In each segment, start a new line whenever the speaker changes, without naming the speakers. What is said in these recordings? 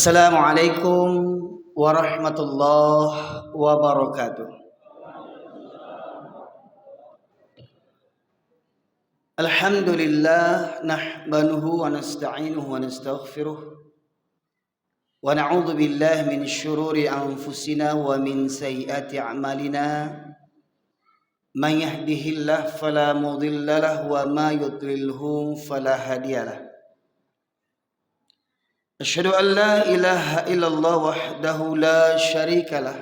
Assalamualaikum warahmatullahi wabarakatuh. Alhamdulillah nahmaduhu wa nasta'inuhu wa nastaghfiruh wa na'udzu billahi min syururi anfusina wa min sayyiati a'malina. Man yahdihillahu fala mudilla lahu wa ma yudlilhu fala hadiyalah. Asyhadu an la ilaha illallah wahdahu la syarika lah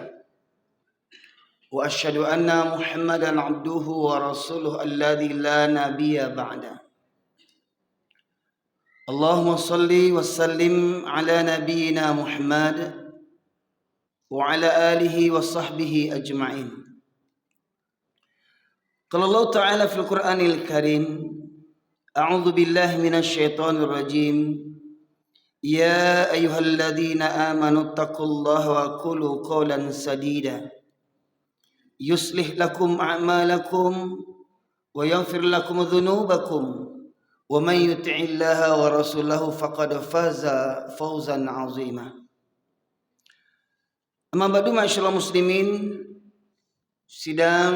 wa asyhadu anna Muhammadan abduhu wa rasuluhu alladzi la nabiyya ba'da. Allahumma shalli wa sallim ala nabiyyina Muhammad wa ala alihi wa sahbihi ajma'in. Qala Allah ta'ala fil Qur'anil Karim, a'udzu billahi minasy syaithanir rajim. Ya ayyuhalladzina amanu taqullaha wa qulu qawlan sadida yuslih lakum a'malakum wa yaghfir lakum dhunubakum wa man yuti'illaha wa rasulahu faqad faza fawzan 'azima. Amma ba'du, ma'asyiral muslimin, sidang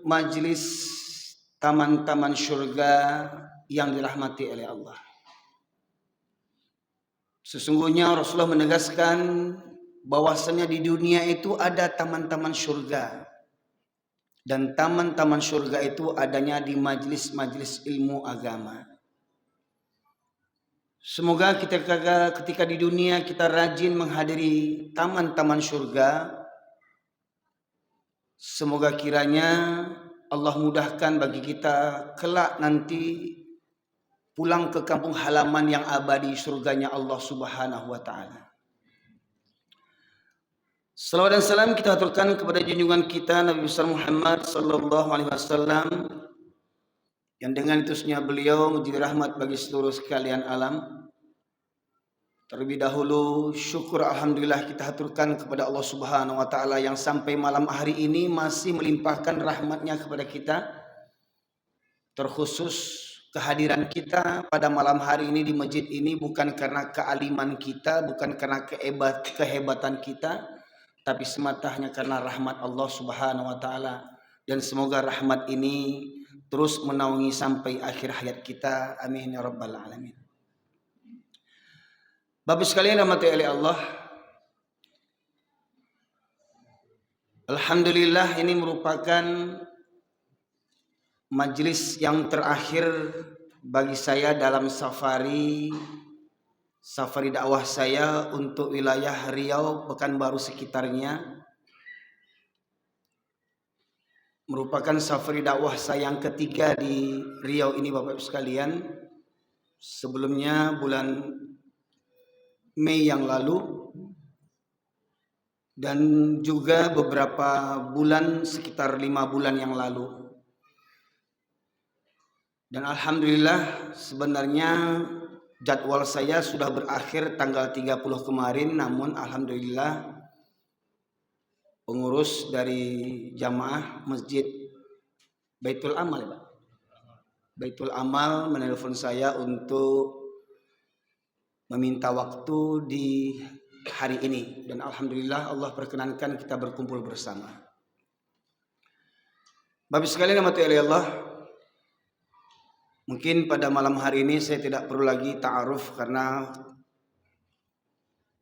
majlis taman-taman surga yang dirahmati oleh Allah. Sesungguhnya Rasulullah menegaskan bahwasanya di dunia itu ada taman-taman surga, dan taman-taman surga itu adanya di majlis-majlis ilmu agama. Semoga ketika di dunia kita rajin menghadiri taman-taman surga. Semoga kiranya Allah mudahkan bagi kita kelak nanti pulang ke kampung halaman yang abadi, surganya Allah Subhanahu wa taala. Salawat dan salam kita aturkan kepada junjungan kita Nabi besar Muhammad sallallahu alaihi wasallam, yang dengan utusnya beliau menjadi rahmat bagi seluruh sekalian alam. Terlebih dahulu syukur alhamdulillah kita aturkan kepada Allah Subhanahu wa taala yang sampai malam hari ini masih melimpahkan rahmatnya kepada kita. Terkhusus kehadiran kita pada malam hari ini di masjid ini bukan karena kealiman kita, bukan karena kehebatan kita, tapi semata hanya karena rahmat Allah Subhanahu wa taala. Dan semoga rahmat ini terus menaungi sampai akhir hayat kita. Amin ya rabbal alamin. Bapak sekalian rahmati oleh Allah, alhamdulillah ini merupakan majelis yang terakhir bagi saya dalam safari dakwah saya untuk wilayah Riau, Pekanbaru sekitarnya. Merupakan safari dakwah saya yang ketiga di Riau ini Bapak sekalian. Sebelumnya bulan Mei yang lalu, dan juga beberapa bulan, sekitar 5 bulan yang lalu. Dan alhamdulillah sebenarnya jadwal saya sudah berakhir tanggal 30 kemarin, namun alhamdulillah pengurus dari jamaah Masjid Baitul Amal, Baitul Amal menelpon saya untuk meminta waktu di hari ini, dan alhamdulillah Allah perkenankan kita berkumpul bersama. Bapak sekalian rahmati Allah, mungkin pada malam hari ini saya tidak perlu lagi ta'aruf, karena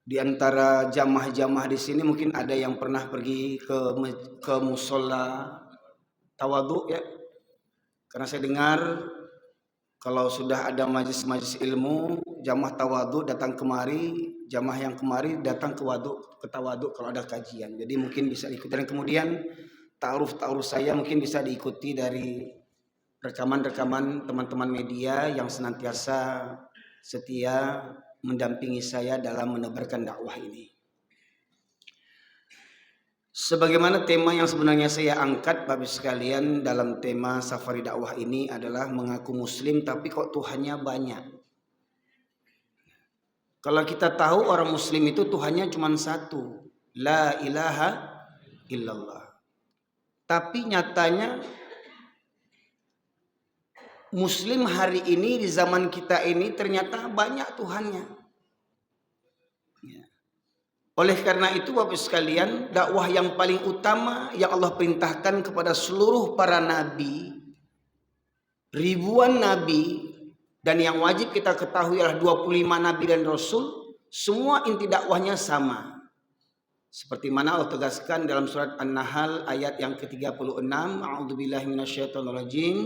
di antara jamaah-jamaah di sini mungkin ada yang pernah pergi ke musola tawadhu ya. Karena saya dengar kalau sudah ada majlis-majlis ilmu, jamaah tawadhu datang kemari, jamaah yang kemari datang ke tawadhu kalau ada kajian. Jadi mungkin bisa ikut, dan kemudian ta'aruf saya mungkin bisa diikuti dari rekaman-rekaman teman-teman media yang senantiasa setia mendampingi saya dalam menebarkan dakwah ini. Sebagaimana tema yang sebenarnya saya angkat Bapak sekalian dalam tema safari dakwah ini adalah mengaku muslim tapi kok Tuhannya banyak. Kalau kita tahu orang muslim itu Tuhannya cuma satu, la ilaha illallah. Tapi nyatanya muslim hari ini di zaman kita ini ternyata banyak Tuhannya. Oleh karena itu Bapak sekalian, dakwah yang paling utama yang Allah perintahkan kepada seluruh para nabi, ribuan nabi, dan yang wajib kita ketahui adalah 25 nabi dan rasul, semua inti dakwahnya sama. Seperti mana Allah tegaskan dalam surat An-Nahl ayat yang ke-36, A'udzubillahi minasyaitonirrajim.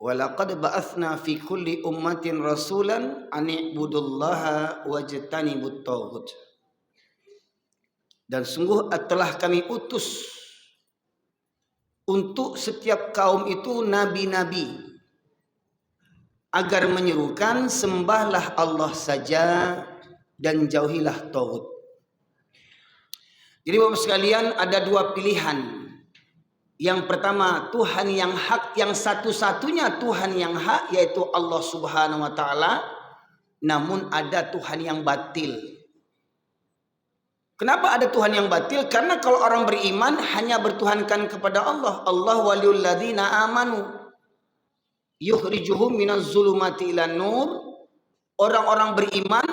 Walaqad ba'atsna fi kulli ummatin rasulan an i'budullaha wajtanibut taghut. Dan sungguh telah kami utus untuk setiap kaum itu nabi-nabi agar menyerukan sembahlah Allah saja dan jauhilah taghut. Jadi Bapak sekalian, ada dua pilihan. Yang pertama, Tuhan yang hak, yang satu-satunya Tuhan yang hak, yaitu Allah Subhanahu wa Ta'ala. Namun ada Tuhan yang batil. Kenapa ada Tuhan yang batil? Karena kalau orang beriman hanya bertuhankan kepada Allah. Allah waliyul ladzina amanu yukhrijuhum minaz zulumati ilan nur. Orang-orang beriman,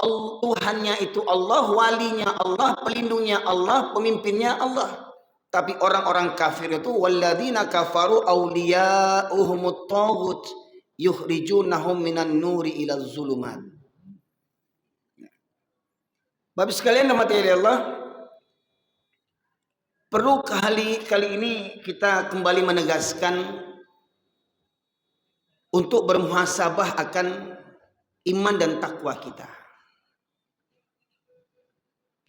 Tuhannya itu Allah, walinya Allah, pelindungnya Allah, pemimpinnya Allah. Tapi orang-orang kafir itu walladzina kafaru awliya'uhumut taghut yukhrijunahum minan nuri ilaz zulumat. Bapak sekalian rahmati Allah, perlu kali ini kita kembali menegaskan untuk bermuhasabah akan iman dan takwa kita.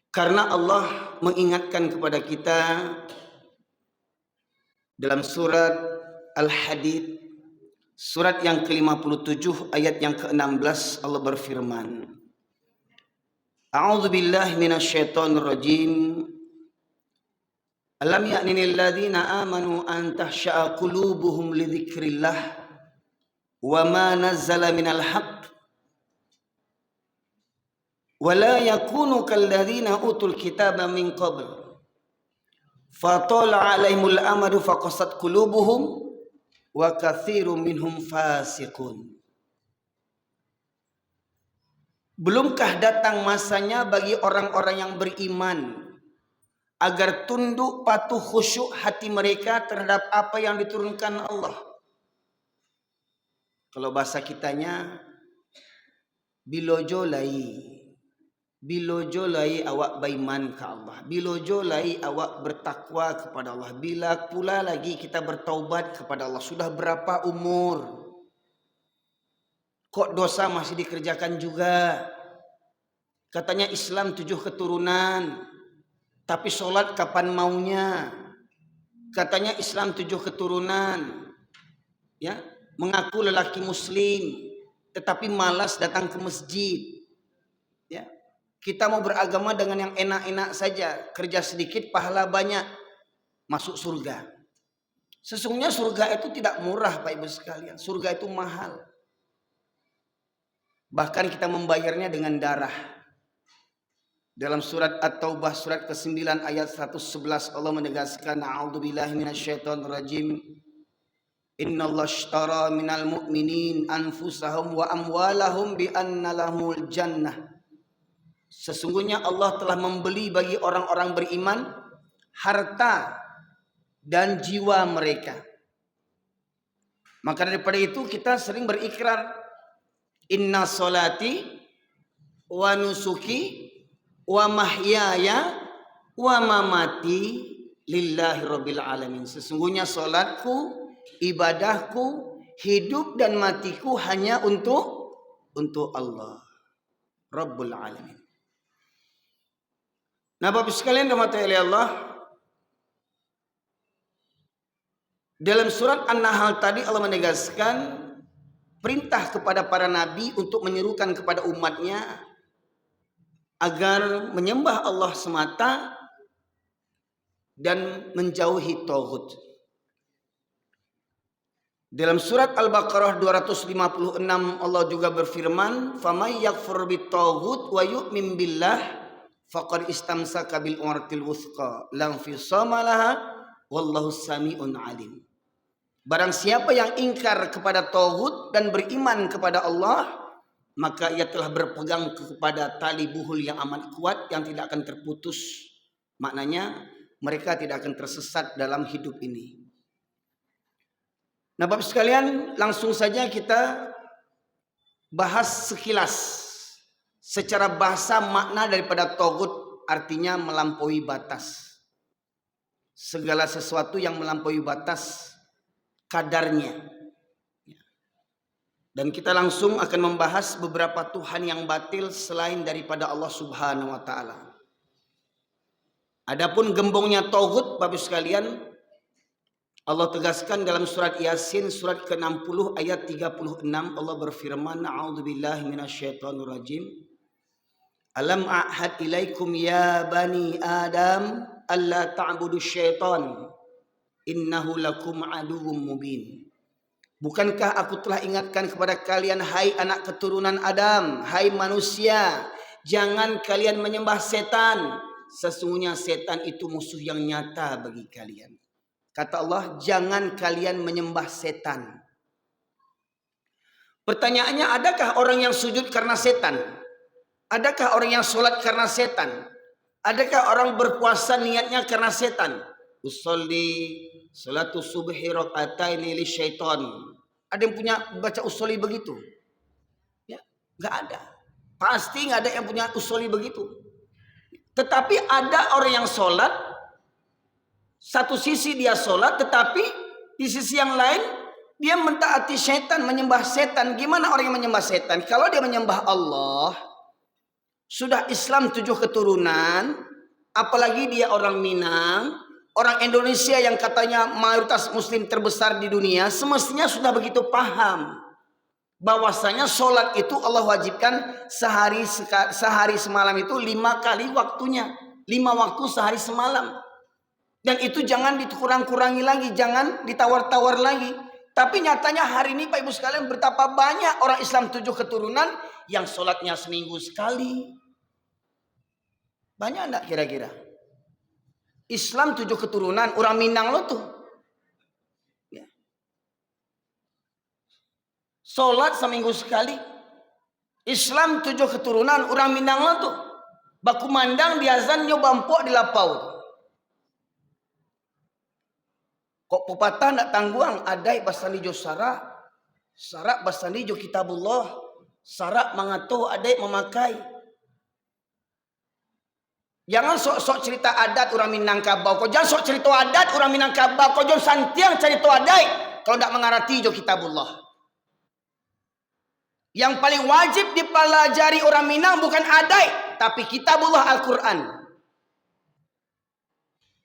Karena Allah mengingatkan kepada kita dalam surat Al-Hadid, surat yang ke-57 ayat yang ke-16, Allah berfirman, A'udzu billahi minasyaitonir rajim. Alam ya'ni lil ladzina amanu an tahsha'a qulubuhum li dzikrillah wa ma nazzala minal haqq wa la yakunu kal ladzina utul kitaba min qabl fatala 'alaihimul amadu faqasat qulubuhum wa katsirun minhum fasiqun. Belumkah datang masanya bagi orang-orang yang beriman agar tunduk patuh khusyuk hati mereka terhadap apa yang diturunkan Allah. Kalau bahasa kitanya, bilojolai awak beriman ke Allah, bilojolai awak bertakwa kepada Allah. Bila pula lagi kita bertaubat kepada Allah? Sudah berapa umur? Kok dosa masih dikerjakan juga? Katanya Islam 7 keturunan, tapi sholat kapan maunya? Katanya Islam 7 keturunan, ya, mengaku lelaki muslim, tetapi malas datang ke masjid. Ya, kita mau beragama dengan yang enak-enak saja, kerja sedikit pahala banyak, masuk surga. Sesungguhnya surga itu tidak murah Pak Ibu sekalian, surga itu mahal. Bahkan kita membayarnya dengan darah. Dalam surat At-Taubah surat ke-9 ayat 111 Allah menegaskan, A'udzubillahi minasyaitonirrajim. Innallaha ashtara minal mu'minin anfusahum wa amwalahum bi anna lahumul jannah. Sesungguhnya Allah telah membeli bagi orang-orang beriman harta dan jiwa mereka. Maka daripada itu kita sering berikrar, Inna solati wa nusuki wa mahyaya wa mamati lillahi rabbil alamin. Sesungguhnya solatku, ibadahku, hidup dan matiku hanya untuk Allah, Rabbul alamin. Nah Bapak sekalian rahmati Allah, dalam surat An-Nahl tadi Allah menegaskan perintah kepada para nabi untuk menyerukan kepada umatnya agar menyembah Allah semata dan menjauhi taghut. Dalam surat Al-Baqarah 256 Allah juga berfirman, "Faman yakfur bit-taghut wa yu'min billah faqad istamsaka bil urwatil wuthqa la infisama laha wallahu samiun alim." Barang siapa yang ingkar kepada taghut dan beriman kepada Allah, maka ia telah berpegang kepada tali buhul yang amat kuat yang tidak akan terputus. Maknanya mereka tidak akan tersesat dalam hidup ini. Nah, Bapak sekalian, langsung saja kita bahas sekilas secara bahasa makna daripada togut, artinya melampaui batas. Segala sesuatu yang melampaui batas kadarnya. Dan kita langsung akan membahas beberapa Tuhan yang batil selain daripada Allah Subhanahu wa taala. Adapun gembongnya togut, Bapak sekalian, Allah tegaskan dalam surat Yasin surat ke-60 ayat 36, Allah berfirman, A'udzubillahi minasyaitonirrajim. Alam a'had ilaikum ya bani Adam alla ta'budu syaitan innahu lakum aduwwum mubin. Bukankah aku telah ingatkan kepada kalian, hai anak keturunan Adam, hai manusia, jangan kalian menyembah setan. Sesungguhnya setan itu musuh yang nyata bagi kalian. Kata Allah, jangan kalian menyembah setan. Pertanyaannya, adakah orang yang sujud karena setan? Adakah orang yang sholat karena setan? Adakah orang berpuasa niatnya karena setan? Usolli salatu subhi raka'ataini li syaitan. Ada yang punya baca usolli begitu? Ya, nggak ada. Pasti nggak ada yang punya usolli begitu. Tetapi ada orang yang sholat, satu sisi dia sholat, tetapi di sisi yang lain dia mentaati setan, menyembah setan. Gimana orang yang menyembah setan? Kalau dia menyembah Allah, sudah Islam 7 keturunan, apalagi dia orang Minang, orang Indonesia yang katanya mayoritas muslim terbesar di dunia, semestinya sudah begitu paham bahwasanya sholat itu Allah wajibkan sehari semalam itu 5 kali waktunya, 5 waktu sehari semalam. Dan itu jangan dikurang-kurangi lagi, jangan ditawar-tawar lagi. Tapi nyatanya hari ini Pak Ibu sekalian, betapa banyak orang Islam 7 keturunan yang sholatnya seminggu sekali. Banyak enggak kira-kira? Islam 7 keturunan, orang Minang lo tuh. Ya. Sholat seminggu sekali. Islam 7 keturunan, orang Minang lo tuh. Baku mandang diazan nyoba empok di lapau. Kok pepatah ndak tangguang, adai basani jo sarak, sarak basani jo kitabullah, sarak mangatuh adai memakai. Jangan sok-sok cerita adat orang Minangkabau. Kau jangan sok cerita adat orang Minangkabau. Kau jangan santiang cerita adai kalau tidak mengarati jo kitabullah. Yang paling wajib dipelajari orang Minang bukan adai, tapi kitabullah Al-Quran.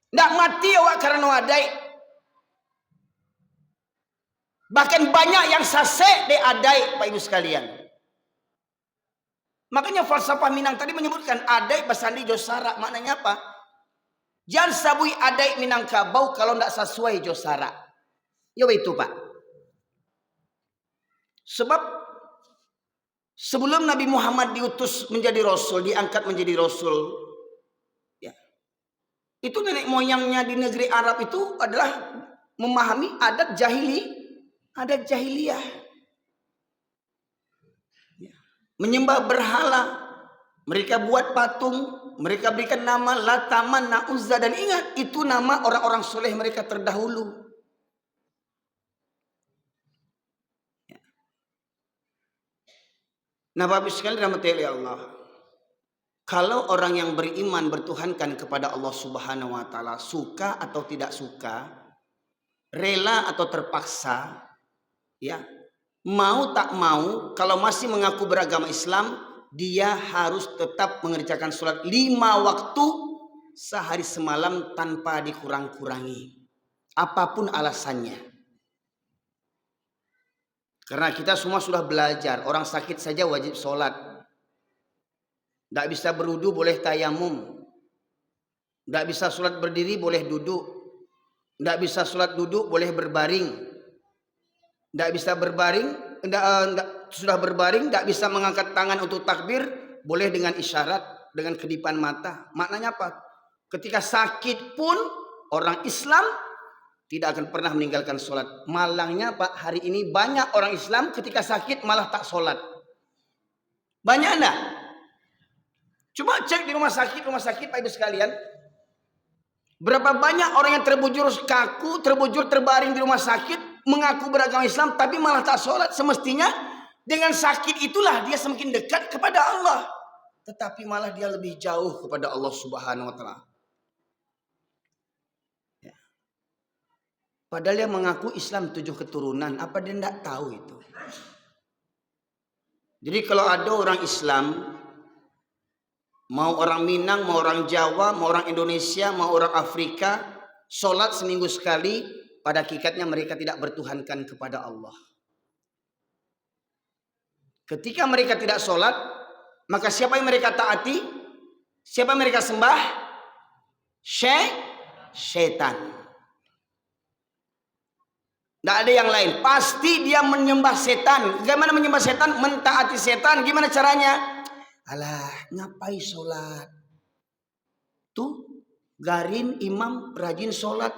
Tidak mati awak karena adai. Bahkan banyak yang sasek de adai, Pak Ibu sekalian. Makanya falsafah Minang tadi menyebutkan adai basandi josara. Maknanya apa? Jangan sabui adai Minangkabau kalau tidak sesuai josara. Ya itu Pak. Sebab sebelum Nabi Muhammad diutus menjadi Rasul, diangkat menjadi Rasul, ya, itu nenek moyangnya di negeri Arab itu adalah memahami adat jahiliyah. Menyembah berhala, mereka buat patung, mereka berikan nama Lata, Manna, Uzza, dan ingat itu nama orang-orang soleh mereka terdahulu. Nah, Bapak sekalian dirahmati oleh Allah, kalau orang yang beriman bertuhankan kepada Allah Subhanahu wa taala, suka atau tidak suka, rela atau terpaksa, ya, mau tak mau, kalau masih mengaku beragama Islam, dia harus tetap mengerjakan sholat 5 waktu sehari semalam tanpa dikurang-kurangi, apapun alasannya. Karena kita semua sudah belajar, orang sakit saja wajib sholat. Tidak bisa berwudu boleh tayamum. Tidak bisa sholat berdiri boleh duduk. Tidak bisa sholat duduk boleh berbaring. Tidak bisa berbaring, sudah berbaring, tidak bisa mengangkat tangan untuk takbir, boleh dengan isyarat, dengan kedipan mata. Maknanya apa? Ketika sakit pun orang Islam tidak akan pernah meninggalkan sholat. Malangnya Pak, hari ini banyak orang Islam ketika sakit malah tak sholat. Banyak enggak? Coba cek di rumah sakit Pak Ibu sekalian. Berapa banyak orang yang terbujur kaku, terbujur terbaring di rumah sakit, mengaku beragama Islam, tapi malah tak sholat. Semestinya dengan sakit itulah dia semakin dekat kepada Allah. Tetapi malah dia lebih jauh kepada Allah Subhanahu wa Ta'ala. Ya. Padahal dia mengaku Islam 7 keturunan. Apa dia tidak tahu itu? Jadi kalau ada orang Islam, mau orang Minang, mau orang Jawa, mau orang Indonesia, mau orang Afrika, sholat seminggu sekali, pada hakikatnya mereka tidak bertuhankan kepada Allah. Ketika mereka tidak sholat, maka siapa yang mereka taati? Siapa yang mereka sembah? Syaitan. Tidak ada yang lain. Pasti dia menyembah setan. Gimana menyembah setan? Mentaati setan. Gimana caranya? Alah, ngapain sholat? Tuh, garin imam rajin sholat.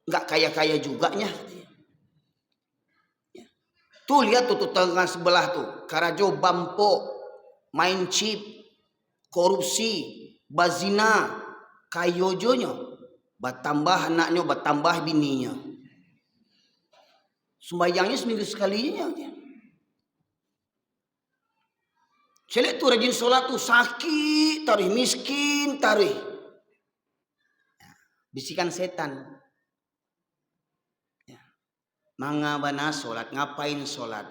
Nggak kaya-kaya juganya. Tuh lihat tuh tetangga sebelah tuh. Karajo, Bampo, main chip, korupsi, bazina, kayojonya. Batambah anaknya, batambah bininya. Sembayangnya seminggu sekalinya. Celek tuh rajin sholat tuh sakit, tarih miskin, tarih. Bisikan setan. Ya. Mangabana sholat, ngapain sholat?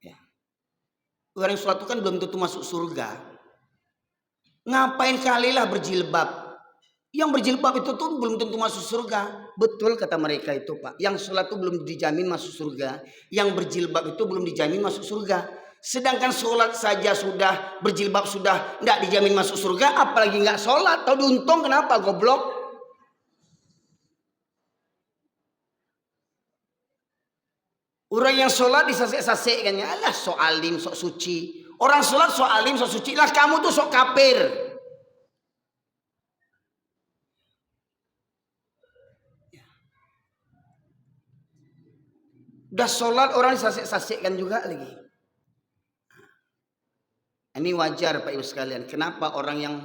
Ya. Orang sholat itu kan belum tentu masuk surga. Ngapain kalilah berjilbab? Yang berjilbab itu tuh belum tentu masuk surga. Betul kata mereka itu Pak. Yang sholat itu belum dijamin masuk surga. Yang berjilbab itu belum dijamin masuk surga. Sedangkan sholat saja sudah, berjilbab sudah tidak dijamin masuk surga. Apalagi nggak sholat. Tahu diuntung kenapa goblok? Orang yang sholat disasek-sasek kan ya. Alah sok alim, sok suci. Orang sholat sok alim, sok suci. Lah kamu tuh sok kafir. Udah sholat orang disasek-sasekkan juga lagi. Ini wajar Pak Ibu sekalian. Kenapa orang yang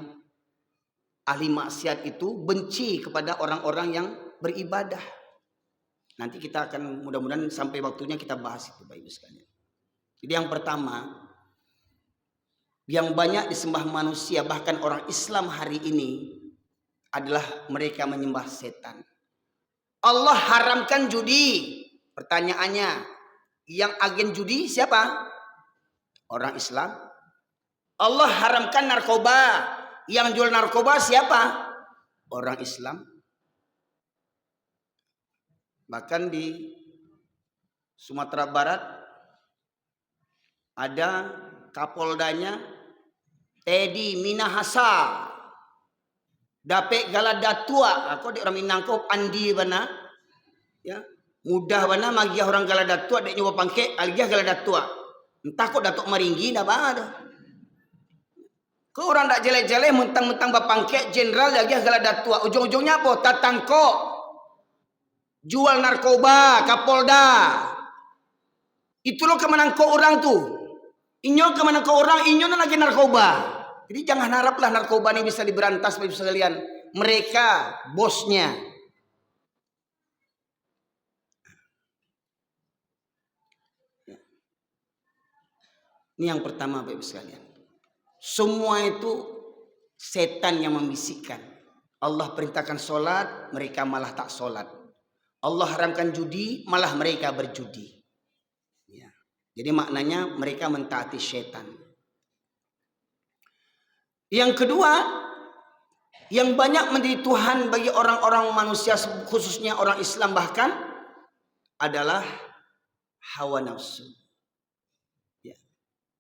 ahli maksiat itu benci kepada orang-orang yang beribadah? Nanti kita akan mudah-mudahan sampai waktunya kita bahas itu Pak Ibu sekalian. Jadi yang pertama, yang banyak disembah manusia bahkan orang Islam hari ini adalah mereka menyembah setan. Allah haramkan judi. Pertanyaannya, yang agen judi siapa? Orang Islam. Allah haramkan narkoba. Yang jual narkoba siapa? Orang Islam. Bahkan di Sumatera Barat ada Kapoldanya Teddy Minahasa. Dapet galadatua. Aku di orang Minangkau Andi bana. Ya. Mudah bana magia orang galadatua dek nyoba pangke algiah galadatua. Entah kok datuk maringgi dah ada. Kau orang tak jelek-jelek mentang-mentang bapangke jenderal algiah galadatua. Ujung-ujungnya apa? Tatangko. Jual narkoba, Kapolda. Itu lo kemenang kau orang tuh. Inyo kemenang kau orang, inyo lagi narkoba. Jadi jangan haraplah narkoba ini bisa diberantas Bapak Ibu sekalian. Mereka bosnya. Ini yang pertama Bapak Ibu sekalian. Semua itu setan yang membisikkan. Allah perintahkan sholat, mereka malah tak sholat. Allah haramkan judi, malah mereka berjudi. Ya. Jadi maknanya mereka mentaati setan. Yang kedua, yang banyak menjadi Tuhan bagi orang-orang manusia, khususnya orang Islam bahkan, adalah hawa nafsu.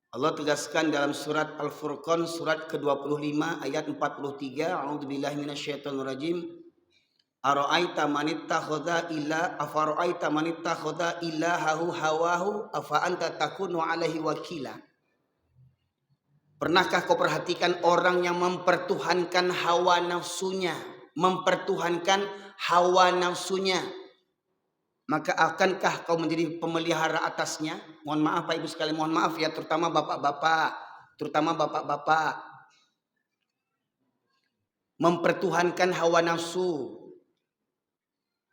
Allah tegaskan dalam surat Al-Furqan surat ke-25 ayat 43, A'udzubillahi minasyaitonirrajim. Ara'aita man ittakhadha ilahahu hawahu afa anta takunu alaihi wakila. Pernahkah kau perhatikan orang yang mempertuhankan hawa nafsunya, mempertuhankan hawa nafsunya? Maka akankah kau menjadi pemelihara atasnya? Mohon maaf Pak Ibu sekalian, mohon maaf ya, terutama bapak-bapak. terutama bapak-bapak, mempertuhankan hawa nafsu.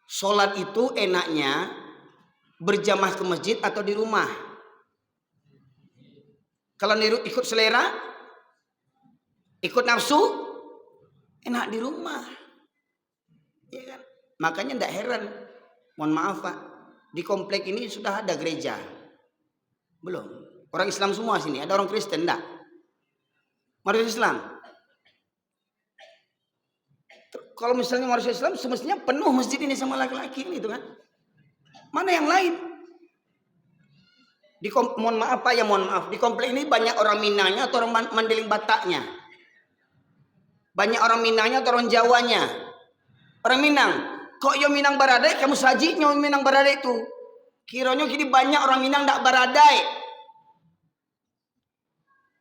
Sholat itu enaknya berjamaah ke masjid atau di rumah. Kalau niru ikut selera, ikut nafsu, enak di rumah. Ya kan? Makanya tidak heran, mohon maaf Pak, di komplek ini sudah ada gereja. Belum. Orang Islam semua sini, ada orang Kristen enggak? Manusia Islam. Kalau misalnya manusia Islam semestinya penuh masjid ini sama laki-laki ini itu kan. Mana yang lain? Mohon maaf Pak, ya mohon maaf. Di komplek ini banyak orang Minangnya atau orang Mandeling Bataknya. Banyak orang Minangnya atau orang Jawanya. Orang Minang. Kok yo Minang baradai, kamu sajinya Minang baradai itu. Kiranya kini banyak orang Minang tak baradai.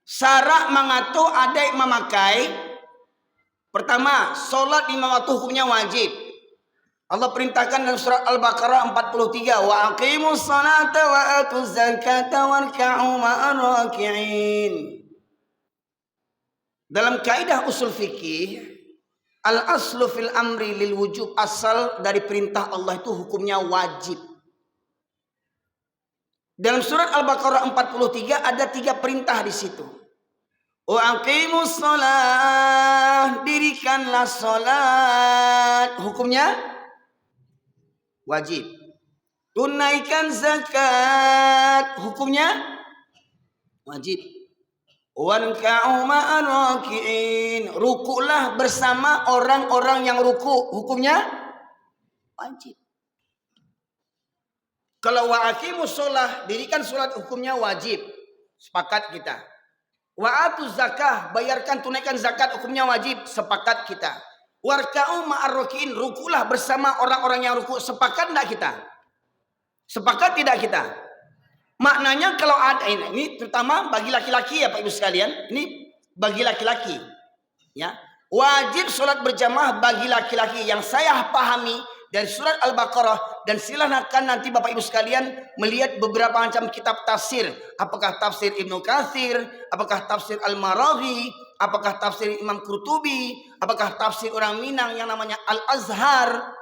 Syarat mengatur adai memakai. Pertama, sholat 5 waktu hukumnya wajib. Allah perintahkan dalam surat Al-Baqarah 43, wa aqimus salata wa atuz zakata warka'u ma'ar raki'in. Dalam kaidah usul fikih, al-aslu fil amri lil wujub, asal dari perintah Allah itu hukumnya wajib. Dalam surat Al-Baqarah 43 ada 3 perintah di situ. Wa aqimus shalah, dirikanlah salat, hukumnya wajib. Tunaikan zakat, hukumnya wajib. Warka'u ma'ar raki'in, rukulah bersama orang-orang yang ruku, hukumnya wajib. Kalau wa aqimus shalah, dirikan salat, hukumnya wajib. Sepakat kita. Wa atuz zakah, bayarkan tunaikan zakat, hukumnya wajib. Sepakat kita. Warka'u ma'ar raki'in, rukulah bersama orang-orang yang ruku. Sepakat tidak kita? Sepakat tidak kita? Maknanya kalau ada ini terutama bagi laki-laki ya Pak Ibu sekalian, ini bagi laki-laki ya. Wajib sholat berjamaah bagi laki-laki yang saya pahami dari surat Al-Baqarah, dan silakan nanti Bapak Ibu sekalian melihat beberapa macam kitab tafsir. Apakah tafsir Ibnu Katsir, apakah tafsir Al-Maraghi, apakah tafsir Imam Qurtubi, apakah tafsir orang Minang yang namanya Al-Azhar.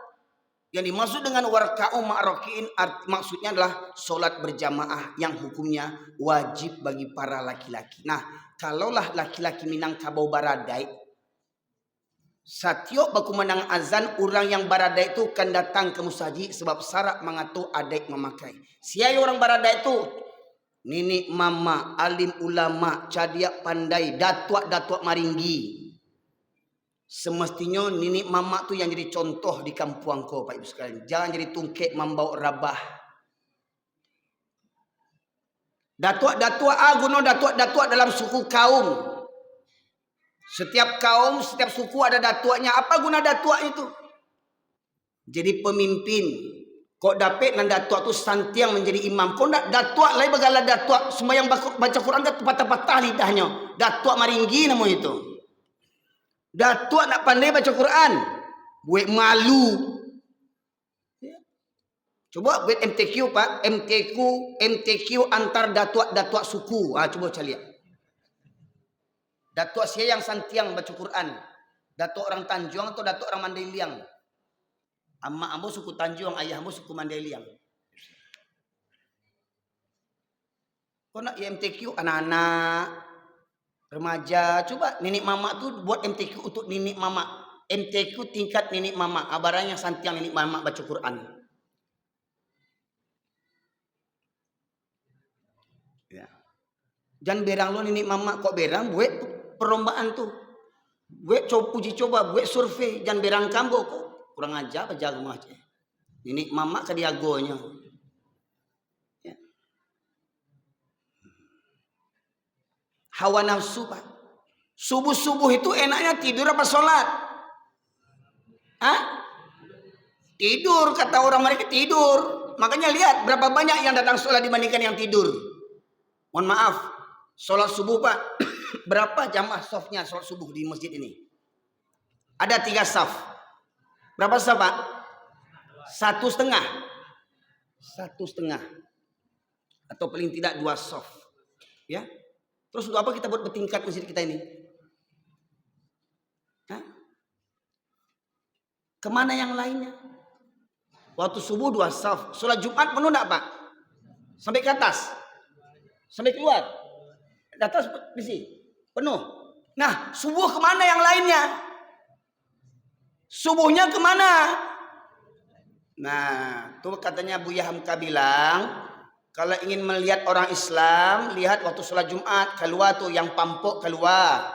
Yang dimaksud dengan warka'u ma'rokiin maksudnya adalah sholat berjamaah yang hukumnya wajib bagi para laki-laki. Nah, kalaulah laki-laki Minangkabau baradai, satiok baku menang azan, orang yang baradai itu kan datang ke musaji sebab syarat mengatur adai memakai. Siapa orang baradai itu? Nini mama, alim ulama, cadiak pandai, datuk maringgi. Semestinya nini mama tu yang jadi contoh di kampung kau Pak Ibu sekalian. Jangan jadi tungkek membawa rabah. Datuk guna datuk dalam suku kaum. Setiap kaum, setiap suku ada datuknya. Apa guna datuk itu? Jadi pemimpin. Kok dapat nan datuk tu santiang menjadi imam. Kok nak datuk lain bagala datuk sembahyang baca Quran dah patah-patah lidahnya. Datuk maringgi nama itu. Datuk nak pandai baca Quran, buat malu. Coba buat MTQ Pak, MTQ antar datuk suku. Coba saya lihat. Datuk saya yang santiang baca Quran, datuk orang Tanjung atau datuk orang Mandailing? Amma ambo suku Tanjung, ayah ambo suku Mandailing. Kau nak MTQ anak-anak, remaja, coba nenek mama tu buat MTQ untuk nenek mama. MTQ tingkat nenek mama. Abaran yang santiang nenek mama baca Quran. Ya. Jangan berang lo nenek mama, kok berang buat perlombaan tu. Buat uji coba, buat survei. Jangan berang kambo kok. Kurang aja apa jago aja. Nenek mama kadiagonya. Ya. Hawa nafsu Pak. Subuh-subuh itu enaknya tidur apa sholat? Tidur, kata orang mereka tidur. Makanya lihat berapa banyak yang datang sholat dibandingkan yang tidur. Mohon maaf, sholat subuh Pak. Berapa jamaah safnya sholat subuh di masjid ini? Ada 3 saf. Berapa saf Pak? 1,5. 1,5. Atau paling tidak 2 saf. Ya. Terus untuk apa kita buat bertingkat masjid kita ini? Hah? Kemana yang lainnya? Waktu subuh 2 saf, sholat Jumat penuh enggak Pak? Sampai ke atas? Sampai keluar? Di atas di sini? Penuh. Nah, subuh kemana yang lainnya? Subuhnya kemana? Nah, tuh katanya Buya Hamka bilang, kalau ingin melihat orang Islam, lihat waktu sholat Jumat, keluar tuh yang pampok keluar,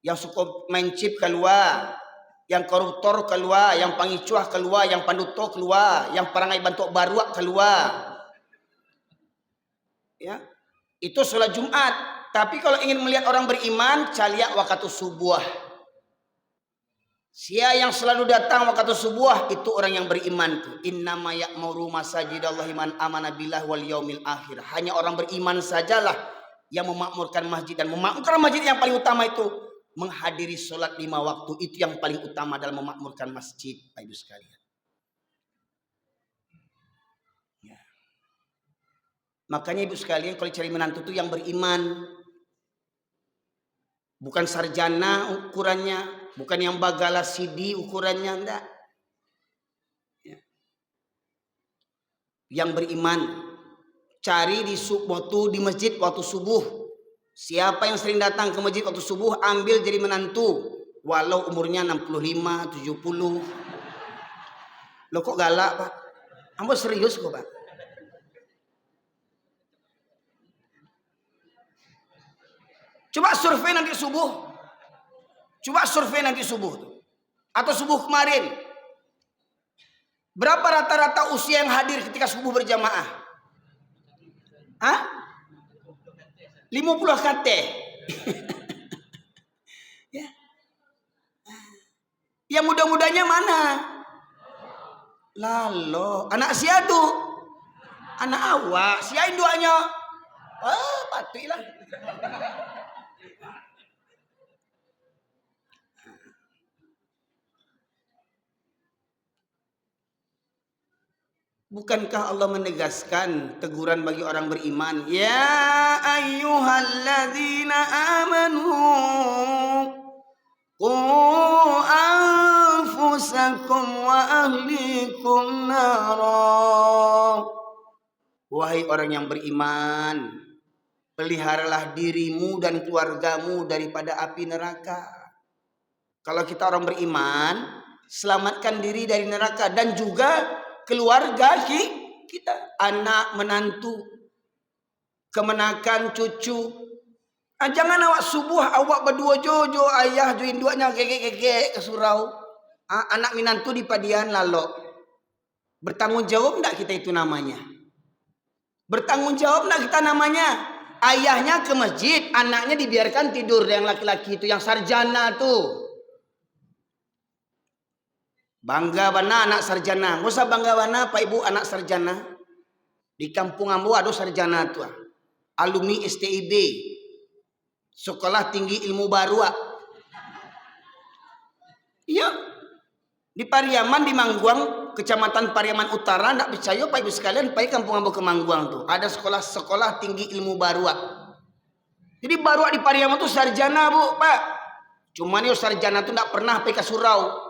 yang suka main chip keluar, yang koruptor keluar, yang pangicuah keluar, yang panduto keluar, yang perangai bantuk baruak keluar. Ya, itu sholat Jumat. Tapi kalau ingin melihat orang beriman, caliak waktu subuh. Siapa yang selalu datang waktu subuh itu orang yang beriman tuh. Innama ya'muru masajidallahi man amana billah wal yaumil akhir. Hanya orang beriman sajalah yang memakmurkan masjid, dan memakmurkan masjid yang paling utama itu menghadiri sholat 5 waktu, itu yang paling utama dalam memakmurkan masjid, Pak Ibu sekalian. Ya. Makanya Ibu sekalian kalau cari menantu itu yang beriman, bukan sarjana ukurannya, bukan yang bagala CD ukurannya, enggak. Ya. Yang beriman. Cari di masjid waktu subuh. Siapa yang sering datang ke masjid waktu subuh, ambil jadi menantu. Walau umurnya 65, 70. Loh kok galak Pak? Ambo serius kok Pak. Coba survei nanti subuh. Atau subuh kemarin. Berapa rata-rata usia yang hadir ketika subuh berjamaah? Hah? 50 KT. Ya. Yang muda-mudanya mana? Lalu anak siadu, anak awak, siain doanya. Patilah. Bukankah Allah menegaskan teguran bagi orang beriman? Ya ayyuhalladzina amanu qu anfusakum wa ahlikum nara. Wahai orang yang beriman, peliharalah dirimu dan keluargamu daripada api neraka. Kalau kita orang beriman, selamatkan diri dari neraka dan juga keluarga kita, anak, menantu, kemenakan, cucu. Jangan awak subuh awak berdua jojo, ayah join duanya keke ke surau. Anak menantu di padian lalu. Bertanggung jawab enggak kita itu namanya? Bertanggung jawab enggak kita namanya? Ayahnya ke masjid, anaknya dibiarkan tidur, yang laki-laki itu yang sarjana tuh. Bangga bana anak sarjana. Nggak usah bangga bana Pak Ibu anak sarjana. Di kampung ambo ada sarjana tuh. Alumni STIB. Sekolah Tinggi Ilmu Baru. Iya. Di Pariaman, di Mangguang, Kecamatan Pariaman Utara. Nggak percaya Pak Ibu sekalian, Pak kampung ambo ke Mangguang tuh. Ada sekolah Tinggi Ilmu Baru. Jadi baru di Pariaman tuh sarjana Bu, Pak. Cuman yo sarjana tuh nggak pernah pergi ke surau.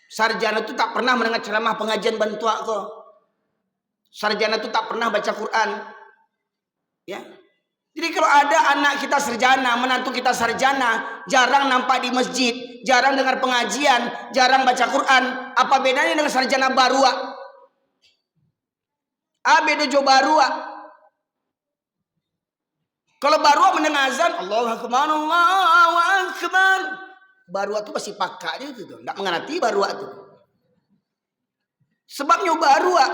Sarjana itu tak pernah mendengar ceramah pengajian bantuak kok. Sarjana itu tak pernah baca Quran. Ya. Jadi kalau ada anak kita sarjana, menantu kita sarjana, jarang nampak di masjid, jarang dengar pengajian, jarang baca Quran, apa bedanya dengan sarjana barua? Beda jo barua. Kalau barua mendengar azan, Allahu Akbar, Allahu Akbar. Barua itu pasti pakai dia gitu, enggak mengerti barua itu. Sebabnya barua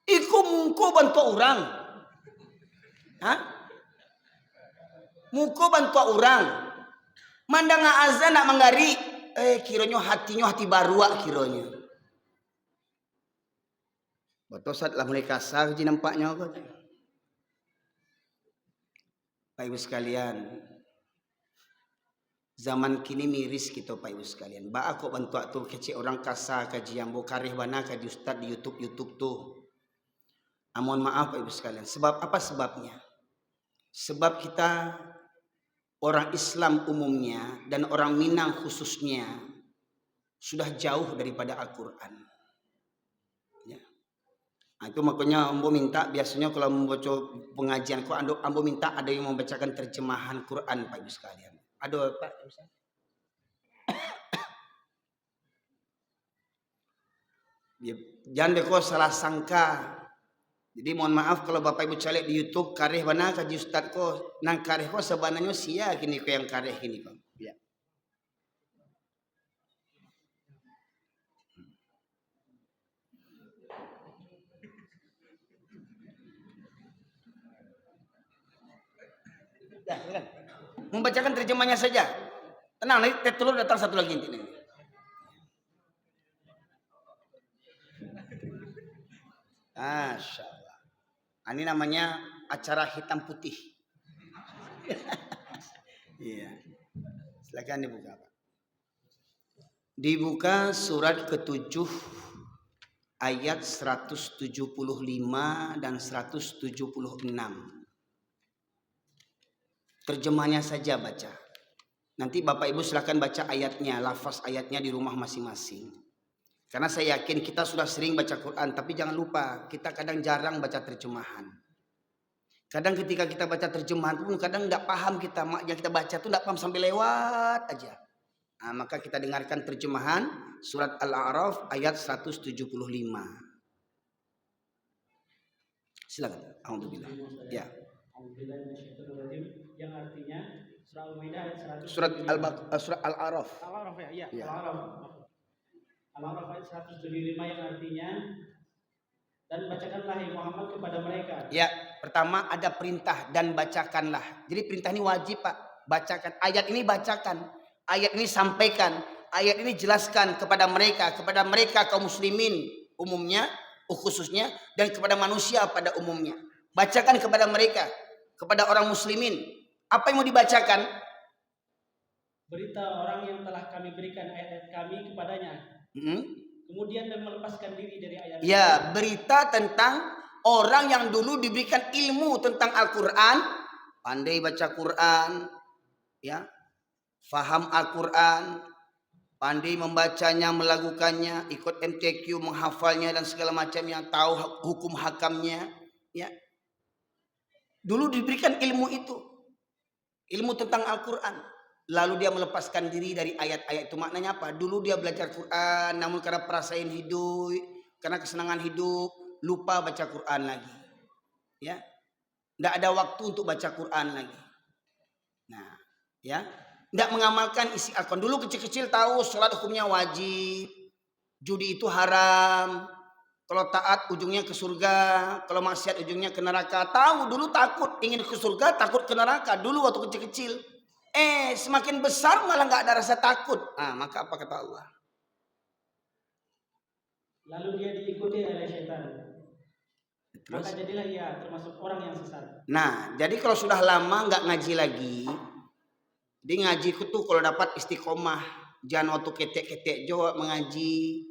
iku mungko bantu orang. Hah? Mungko bantu orang. Mandang azan nak menggari, kiranya hatinya hati barua kiranya. Betul saat lah mulai kasar jadi nampaknya kok. Pak Ibu sekalian, zaman kini miris kita Pak Ibu sekalian. Ba aku bantu tuh kecil orang kasar kajian bo karih bana kaji ustad di YouTube tuh. Mohon maaf Bapak Ibu sekalian. Sebab apa sebabnya? Sebab kita orang Islam umumnya dan orang Minang khususnya sudah jauh daripada Al-Quran. Ya. Nah, itu makanya ambo minta biasanya kalau membaca pengajian kok ambo minta ada yang membacakan terjemahan Quran Pak Ibu sekalian. Ada Pak Ustaz? Ya, jangan deko salah sangka. Jadi mohon maaf kalau Bapak Ibu calik di YouTube kareh mana kaji Ustaz ko nang kareh ko sebenarnya sia kini ko yang kareh kini ko. Ya. Ya, silakan. Membacakan terjemahnya saja. Tenang, nanti telur datang satu lagi intinya. Masya Allah. Ini namanya acara hitam putih. Iya. Silakan dibuka Pak. Dibuka surat ke-7 ayat 175 dan 176. Terjemahnya saja baca. Nanti Bapak Ibu silakan baca ayatnya, lafaz ayatnya di rumah masing-masing. Karena saya yakin kita sudah sering baca Quran, tapi jangan lupa kita kadang jarang baca terjemahan. Kadang ketika kita baca terjemahan pun kadang nggak paham kita, yang kita baca tuh nggak paham sampai lewat aja. Nah, maka kita dengarkan terjemahan surat Al-A'raf ayat 175. Silakan. Alhamdulillah. Ya.
Yang artinya surah Al-Maidah ayat 100.
Surat Al-A'raf.
Al-A'raf ya, iya. Ya. Al-A'raf ayat 175 yang artinya dan bacakanlah ya Muhammad kepada mereka.
Ya, pertama ada perintah dan bacakanlah. Jadi perintah ini wajib Pak, bacakan. Ayat ini bacakan, ayat ini sampaikan, ayat ini jelaskan kepada mereka kaum muslimin umumnya, khususnya dan kepada manusia pada umumnya. Bacakan kepada mereka, kepada orang muslimin. Apa yang mau dibacakan?
Berita orang yang telah kami berikan ayat-ayat kami kepadanya. Kemudian dan melepaskan diri dari ayat.
Ya, berita tentang orang yang dulu diberikan ilmu tentang Al-Quran, pandai baca Quran, ya, faham Al-Quran, pandai membacanya, melakukannya, ikut MTQ, menghafalnya dan segala macamnya, tahu hukum hakamnya, ya. Dulu diberikan ilmu itu, ilmu tentang Al-Quran. Lalu dia melepaskan diri dari ayat-ayat itu. Maknanya apa? Dulu dia belajar Quran, namun karena perasaan hidup, karena kesenangan hidup, lupa baca Quran lagi. Ya, tidak ada waktu untuk baca Quran lagi. Nah, ya, tidak mengamalkan isi Al-Quran. Dulu kecil-kecil tahu sholat hukumnya wajib, judi itu haram, kalau taat ujungnya ke surga, kalau maksiat ujungnya ke neraka. Tahu dulu takut, ingin ke surga, takut ke neraka. Dulu waktu kecil-kecil. Semakin besar malah nggak ada rasa takut. Maka apa kata Allah?
Lalu dia diikuti oleh setan. Maka jadilah ia termasuk orang yang sesat. Nah,
jadi kalau sudah lama nggak ngaji lagi, dia ngaji tuh kalau dapat istiqomah. Jangan waktu ketek-ketek jo mengaji.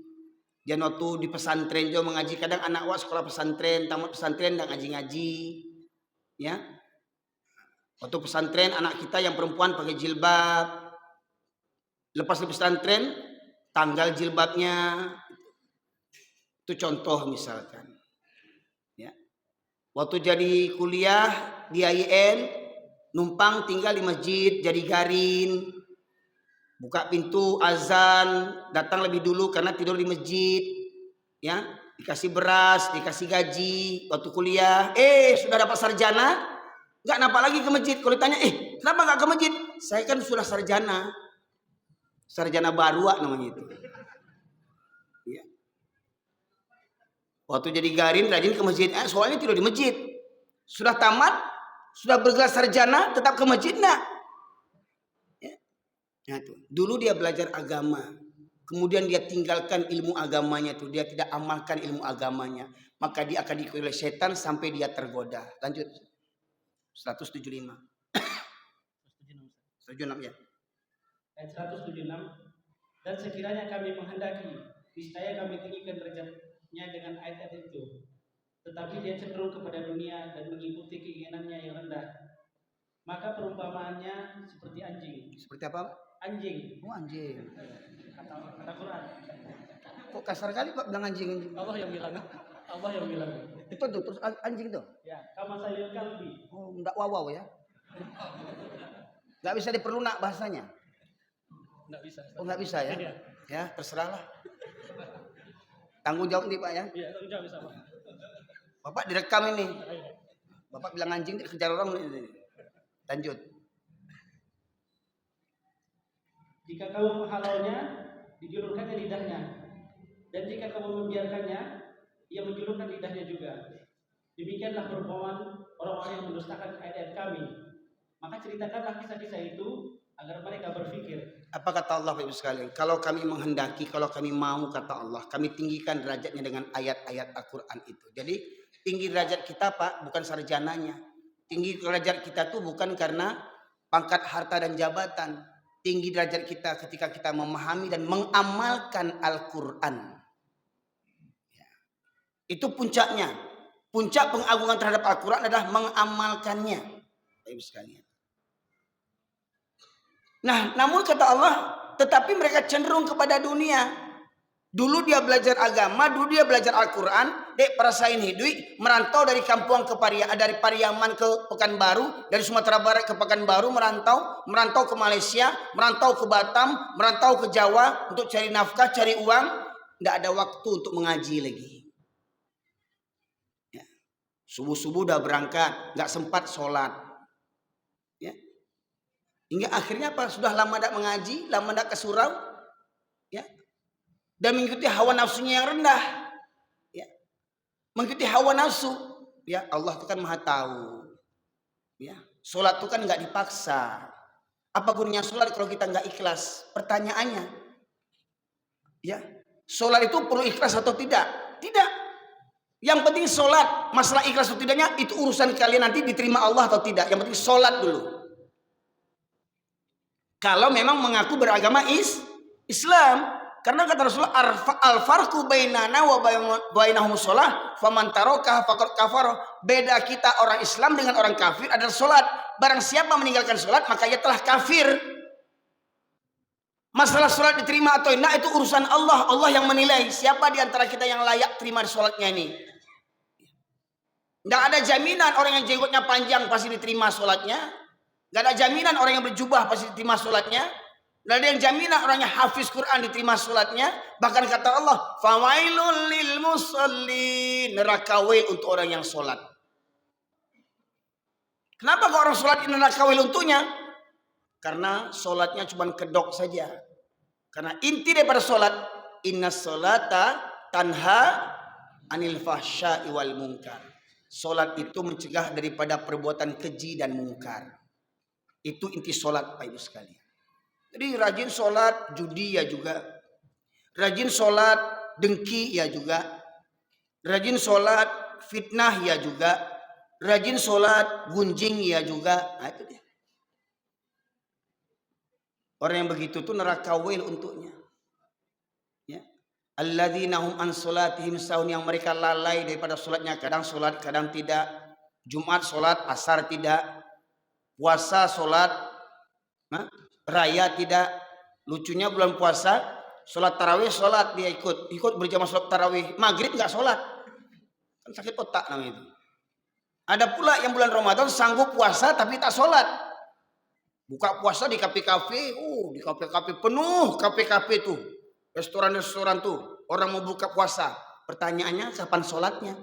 Jangan waktu di pesantren jo mengaji. Kadang anak wak sekolah pesantren, tamat pesantren nggak ngaji-ngaji, ya. Waktu pesantren anak kita yang perempuan pakai jilbab, lepas di pesantren tanggal jilbabnya, itu contoh misalkan. Ya. Waktu jadi kuliah di IAIN, numpang tinggal di masjid, jadi garin, buka pintu azan, datang lebih dulu karena tidur di masjid, ya, dikasih beras, dikasih gaji. Waktu kuliah, sudah dapat sarjana. Nggak nampak lagi ke masjid. Kalau ditanya, kenapa nggak ke masjid? Saya kan sudah sarjana. Sarjana baru namanya itu. Ya. Waktu jadi garin, rajin ke masjid. Soalnya tidur di masjid. Sudah tamat, sudah bergelar sarjana, tetap ke masjid enggak? Ya. Nah, tuh. Dulu dia belajar agama. Kemudian dia tinggalkan ilmu agamanya tuh. Dia tidak amalkan ilmu agamanya. Maka dia akan diikuti oleh setan sampai dia tergoda. Lanjut. 175. 176 ya.
Ayat 176. Dan sekiranya kami menghendaki, niscaya kami tinggikan derajatnya dengan ayat-ayat itu. tetapi dia cenderung kepada dunia dan mengikuti keinginannya yang rendah. Maka perumpamaannya seperti anjing.
Seperti apa?
Anjing.
Oh, anjing.
Kata Quran.
Kok kasar kali Pak bilang anjing?
Allah yang bilang. Allah yang bilang.
Itu tuh terus anjing tuh.
Ya, kama salil kalbi.
Oh, enggak wow ya. Enggak bisa diperlunak bahasanya.
Enggak bisa.
Oh, enggak bisa ya.
Iya.
Ya, terserahlah. Tanggung jawab nih Pak ya.
Iya, tanggung jawab sama.
Bapak direkam ini. Bapak bilang anjing dikejar orang ini. Lanjut.
Jika kamu menghalaunya, dijulurkannya lidahnya. Dan jika kamu membiarkannya, ia menjulurkan lidahnya juga. Demikianlah perumpamaan orang-orang yang mendustakan ayat-ayat kami. Maka ceritakanlah kisah-kisah itu agar mereka berpikir.
Apa kata Allah Bapak Ibu sekalian? Kalau kami menghendaki, kalau kami mau, kata Allah, kami tinggikan derajatnya dengan ayat-ayat Al-Quran itu. Jadi tinggi derajat kita Pak, bukan sarjananya. Tinggi derajat kita tuh bukan karena pangkat harta dan jabatan. Tinggi derajat kita ketika kita memahami dan mengamalkan Al-Quran. Itu puncaknya. Puncak pengagungan terhadap Al-Quran adalah mengamalkannya. Bapak Ibu sekalian. Nah, namun kata Allah, tetapi mereka cenderung kepada dunia. Dulu dia belajar agama, dulu dia belajar Al-Quran. Dek perasain hidup, merantau dari kampung ke dari Pariaman ke Pekanbaru, dari Sumatera Barat ke Pekanbaru, merantau ke Malaysia, merantau ke Batam, merantau ke Jawa untuk cari nafkah, cari uang. Tidak ada waktu untuk mengaji lagi. Ya. Subuh-subuh udah berangkat, nggak sempat sholat. Ya. Hingga akhirnya apa? Sudah lama tidak mengaji, lama tidak ke surau, ya, dan mengikuti hawa nafsunya yang rendah, ya, mengikuti hawa nafsu, ya. Allah itu kan maha tahu, ya. Sholat itu kan nggak dipaksa. Apa gunanya sholat kalau kita nggak ikhlas? Pertanyaannya, ya, sholat itu perlu ikhlas atau tidak? Tidak. Yang penting sholat, masalah ikhlas atau tidaknya itu urusan kalian nanti diterima Allah atau tidak. Yang penting sholat dulu. Kalau memang mengaku beragama Islam, karena kata Rasulullah al-farqu bainana wa bainahum shalah faman taraka faqad kafara. Beda kita orang Islam dengan orang kafir adalah salat. Barang siapa meninggalkan salat maka ia telah kafir. Masalah salat diterima atau tidak itu urusan Allah. Allah yang menilai siapa di antara kita yang layak terima salatnya ini. Tidak ada jaminan orang yang jenggotnya panjang pasti diterima salatnya. Tidak ada jaminan orang yang berjubah pasti diterima salatnya. Tidak ada yang jaminan orang yang hafiz Quran diterima salatnya. Bahkan kata Allah, fawailul lil musallin, neraka wail untuk orang yang salat. Kenapa kok orang salat ini neraka wail untuknya? Karena salatnya cuma kedok saja. Karena inti daripada salat, innas salata tanha anil fahsya'i wal munkar. Salat itu mencegah daripada perbuatan keji dan mungkar. Itu inti salat, Bapak Ibu sekalian. Jadi rajin sholat judi ya juga. Rajin sholat dengki ya juga. Rajin sholat fitnah ya juga. Rajin sholat gunjing ya juga. Nah, itu dia. Orang yang begitu tuh neraka wail untuknya. Ya. Alladzina hum an sholatihim sahun, yang mereka lalai daripada sholatnya. Kadang sholat, kadang tidak. Jumat sholat, asar tidak. Puasa sholat, raya tidak. Lucunya bulan puasa sholat tarawih, sholat dia ikut berjamaah sholat tarawih. Maghrib nggak sholat, kan sakit otak namanya itu. Ada pula yang bulan Ramadan sanggup puasa tapi tak sholat. Buka puasa di kafe-kafe, di kafe-kafe penuh, kafe-kafe tuh, restoran-restoran tuh, orang mau buka puasa. Pertanyaannya kapan sholatnya?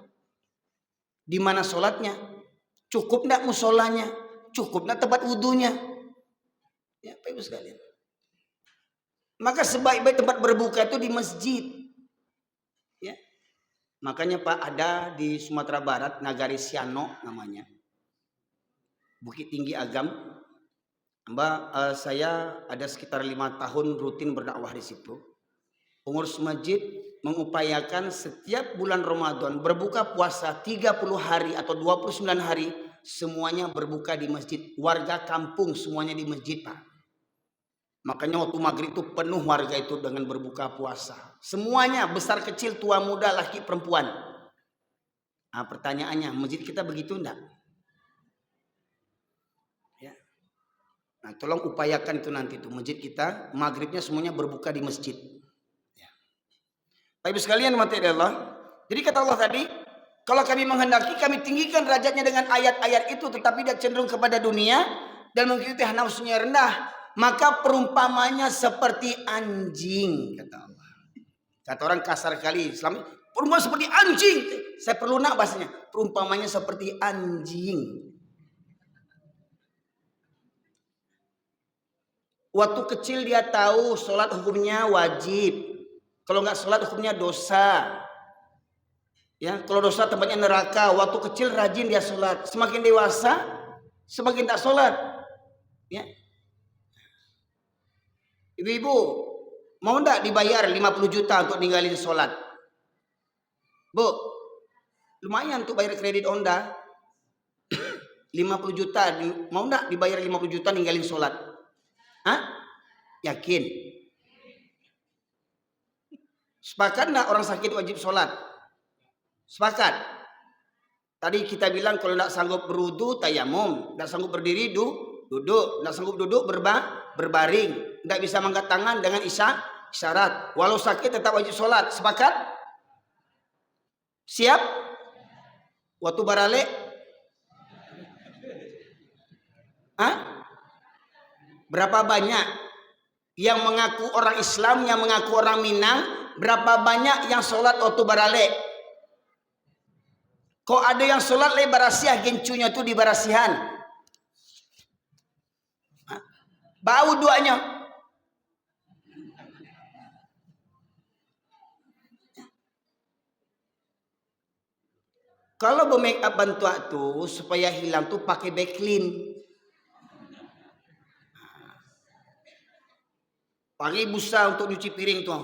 Di mana sholatnya? Cukup nggak musolanya? Cukup nggak tempat wudhunya? Ya, Bapak Ibu sekalian. Maka sebaik-baik tempat berbuka itu di masjid. Ya. Makanya Pak, ada di Sumatera Barat, Nagari Siano namanya. Bukit Tinggi Agam. Saya ada sekitar 5 tahun rutin berdakwah di situ. Pengurus masjid mengupayakan setiap bulan Ramadan berbuka puasa 30 hari atau 29 hari. Semuanya berbuka di masjid. Warga kampung semuanya di masjid, Pak. Makanya waktu maghrib itu penuh warga itu dengan berbuka puasa. Semuanya, besar kecil, tua muda, laki perempuan. Nah, pertanyaannya, masjid kita begitu enggak? Ya. Nah, tolong upayakan itu nanti tuh masjid kita maghribnya semuanya berbuka di masjid. Ya. Bapak Ibu sekalian, mati Allah. Jadi kata Allah tadi, kalau kami menghendaki, kami tinggikan derajatnya dengan ayat-ayat itu, tetapi dia cenderung kepada dunia dan mengikuti nafsunya rendah, maka perumpamanya seperti anjing, kata Allah. Kata orang kasar kali Islam, perumpamaan seperti anjing. Saya perlu nak bahasanya, perumpamanya seperti anjing. Waktu kecil dia tahu sholat hukumnya wajib. Kalau nggak sholat hukumnya dosa. Ya, kalau dosa tempatnya neraka. Waktu kecil rajin dia sholat. Semakin dewasa, semakin tak sholat. Ya. Ibu-ibu, mau ndak dibayar 50 juta untuk ninggalin sholat? Bu, lumayan untuk bayar kredit Honda. 50 juta, mau ndak dibayar 50 juta ninggalin sholat? Hah? Yakin? Sepakat nggak orang sakit wajib sholat? Sepakat? Tadi kita bilang kalau nggak sanggup berwudu tayamum, nggak sanggup berdiri duduk, nggak sanggup duduk berbaring, nggak bisa mengangkat tangan dengan isyarat. Walau sakit tetap wajib sholat. Sepakat? Siap? Waktu barale? Hah? Berapa banyak yang mengaku orang Islam, yang mengaku orang Minang? Berapa banyak yang sholat waktu barale? Kok ada yang sholat le barasiah, gencunya tuh di barasihan? Bau duanya. Kalau make up bantuan tuh supaya hilang tuh pakai backlin. Pakai busa untuk nyuci piring tuh.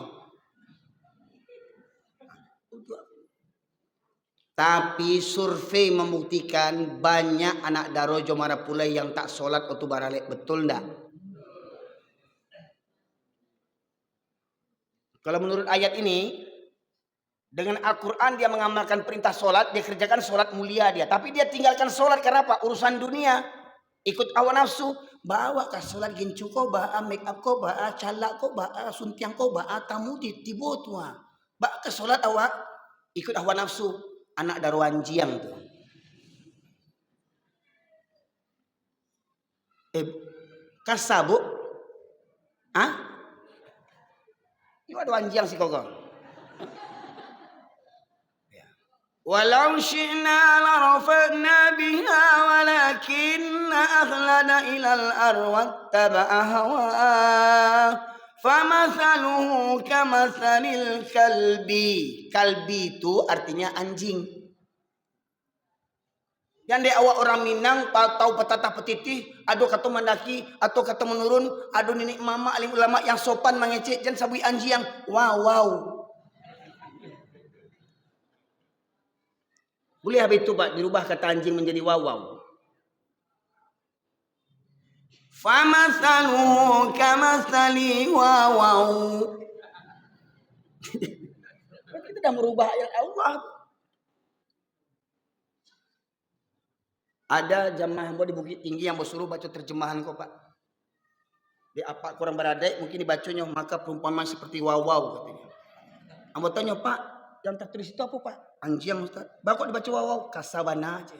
Tapi survei membuktikan banyak anak Darojo Marapulai yang tak sholat waktu barale. Betul enggak? Kalau menurut ayat ini, dengan Al-Quran dia mengamalkan perintah sholat, dia kerjakan sholat mulia dia. Tapi dia tinggalkan sholat karena apa? Urusan dunia. Ikut hawa nafsu. Bawa ke sholat gincu ko, bawa make up ko, bawa calak ko, bawa suntiang ko, bawa tamu di tibo tua. Bawa ke sholat awak, ikut hawa nafsu. Anak daruan jiang tuh. Kasabu? Hah? Ini ada anjing sih kok. Walau syi'na larafa'na biha walakinna akhlada ilal arwattaba'a hawa famathaluhu kamathalil kalbi. Kalbi itu artinya anjing. Yang di awak orang Minang tahu petatah petitih, aduh kata mendaki atau kata menurun, aduh nenek mama alim ulama yang sopan mengecek jangan sabui anjing. Wow. Boleh habis itu Pak dirubah kata anjing menjadi wawaw. Famathaluhu kamathali wawaw. Kita sudah merubah ayat Allah. Ada jamaah hamba di Bukit Tinggi yang bersuruh baca terjemahan kok Pak. Di apa kurang beradai mungkin dibacanya maka perumpamaan seperti wawaw katanya. Hamba tanya Pak, yang tertulis itu apa Pak? Anjing Ustaz. Bakok dibaca wawaw, kasabana aja.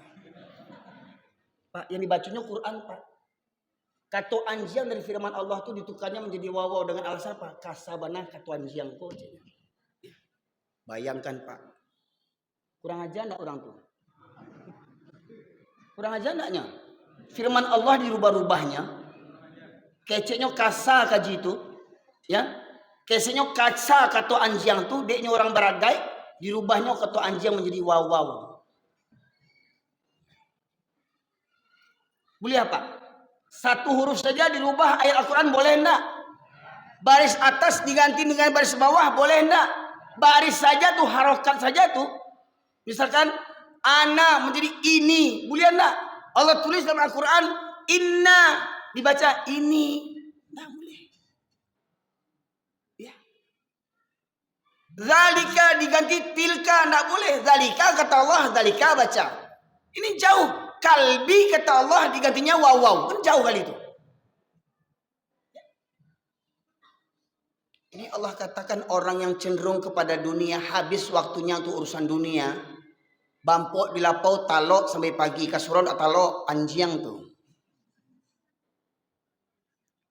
Pak, yang dibacanya Quran Pak. Kata anjing dari firman Allah itu ditukarnya menjadi wawaw dengan alasan apa? Kasabana kata anjing kok. Bayangkan Pak. Kurang aja enggak orang tuh? Kurang aja enggaknya? Firman Allah dirubah-rubahnya. Keceknya kasa kaji itu. Ya. Keceknya kaca kata anjing tuh, deknya orang beradai. Dirubahnya kata anjing menjadi wawaw. Boleh apa? Satu huruf saja dirubah ayat Al-Quran boleh enggak? Baris atas diganti dengan baris bawah boleh enggak? Baris saja tuh, harokat saja tuh. Misalkan ana menjadi ini, boleh enggak? Allah tulis dalam Al-Quran inna dibaca ini. Enggak boleh. Ya. Zalika diganti tilka, tidak boleh. Zalika kata Allah, zalika baca. Ini jauh. Kalbi kata Allah digantinya waw. Kan jauh kali itu. Ini Allah katakan orang yang cenderung kepada dunia, habis waktunya untuk urusan dunia. Bampok di lapau talok sampai pagi, kasuron talok, anjing tuh.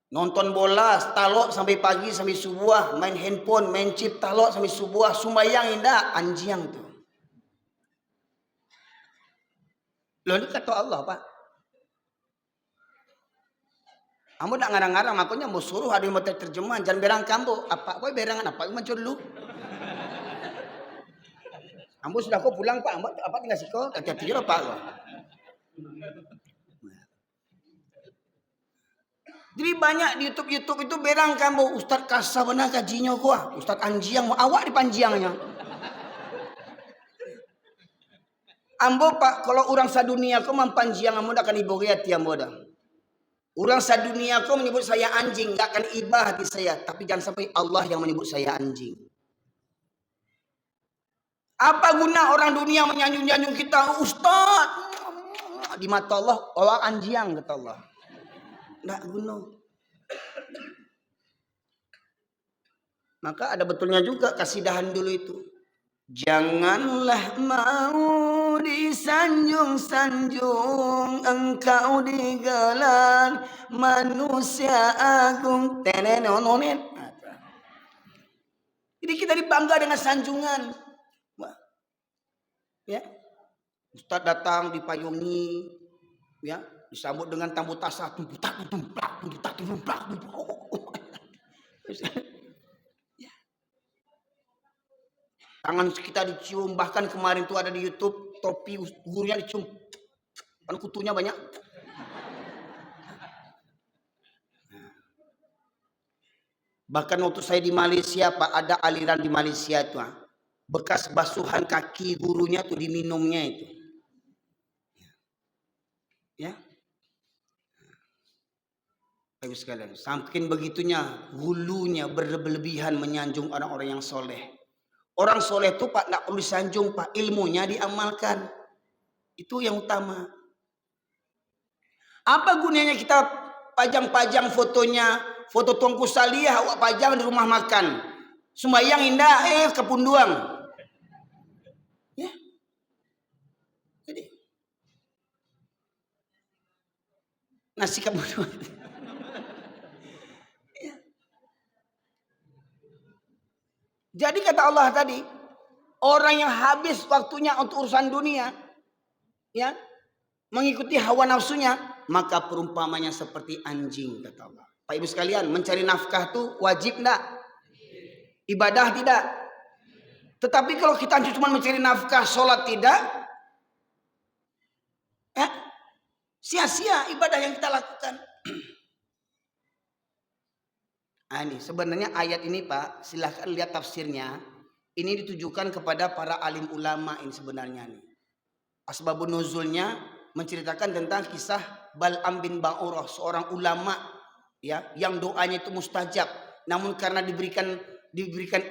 Nonton bola talok sampai pagi sampai subuh, main handphone, main chip talok sampai subuh, sumbayang indah, anjing tuh. Loh ini kata Allah, Pak. Kamu nak ngarang-ngarang, makanya mau suruh ada yang mau terjemahan, jangan berang kamu. Apa kau berangan apa? Macam dulu. Ambo sudah kau pulang Pak, apa tinggal siko? Hati-hati loh Pak. Jadi banyak di YouTube itu berang kamu Ustaz kasah benar kajinya kau, Ustaz anjiang mau awak di panjiangnya. Ambo Pak, kalau orang sadunia kau mampanjiang ambo akan ibogeat ya ambo dah. Orang sadunia kau menyebut saya anjing, enggak akan ibah hati saya, tapi jangan sampai Allah yang menyebut saya anjing. Apa guna orang dunia menyanjung-nyanjung kita, Ustaz? Di mata Allah, Allah anjing kata Allah. Enggak guna. Maka ada betulnya juga kasidahan dulu itu. Janganlah mau disanjung-sanjung, engkau digelar manusia agung. Tenenononet. Jadi kita dibangga dengan sanjungan. Ya, Ustaz datang dipayungi, ya, disambut dengan tambu tasah, tumplak. Tangan kita dicium, bahkan kemarin tuh ada di YouTube topi gurunya dicium, kan kutunya banyak. Bahkan waktu saya di Malaysia Pak, ada aliran di Malaysia itu, bekas basuhan kaki gurunya tuh diminumnya itu, ya. Bagus sekalian, saking begitunya hulunya berlebihan menyanjung orang-orang yang soleh. Orang soleh itu Pak nggak perlu disanjung Pak, ilmunya diamalkan. Itu yang utama. Apa gunanya kita pajang-pajang fotonya, foto Tuanku Salihah awak pajang di rumah makan. Sembayang indah, kepunduang. Ya. Jadi nasi kepunduang. Jadi kata Allah tadi, orang yang habis waktunya untuk urusan dunia, ya, mengikuti hawa nafsunya, maka perumpamannya seperti anjing kata Allah. Pak Ibu sekalian, mencari nafkah itu wajib enggak? Ibadah tidak? Tetapi kalau kita cuma mencari nafkah, sholat tidak, ya, sia-sia ibadah yang kita lakukan. Nah, ini sebenarnya ayat ini Pak, silahkan lihat tafsirnya. Ini ditujukan kepada para alim ulama ini sebenarnya nih. Asbabun nuzulnya menceritakan tentang kisah Bal'am bin Ba'urah, seorang ulama ya yang doanya itu mustajab. Namun karena diberikan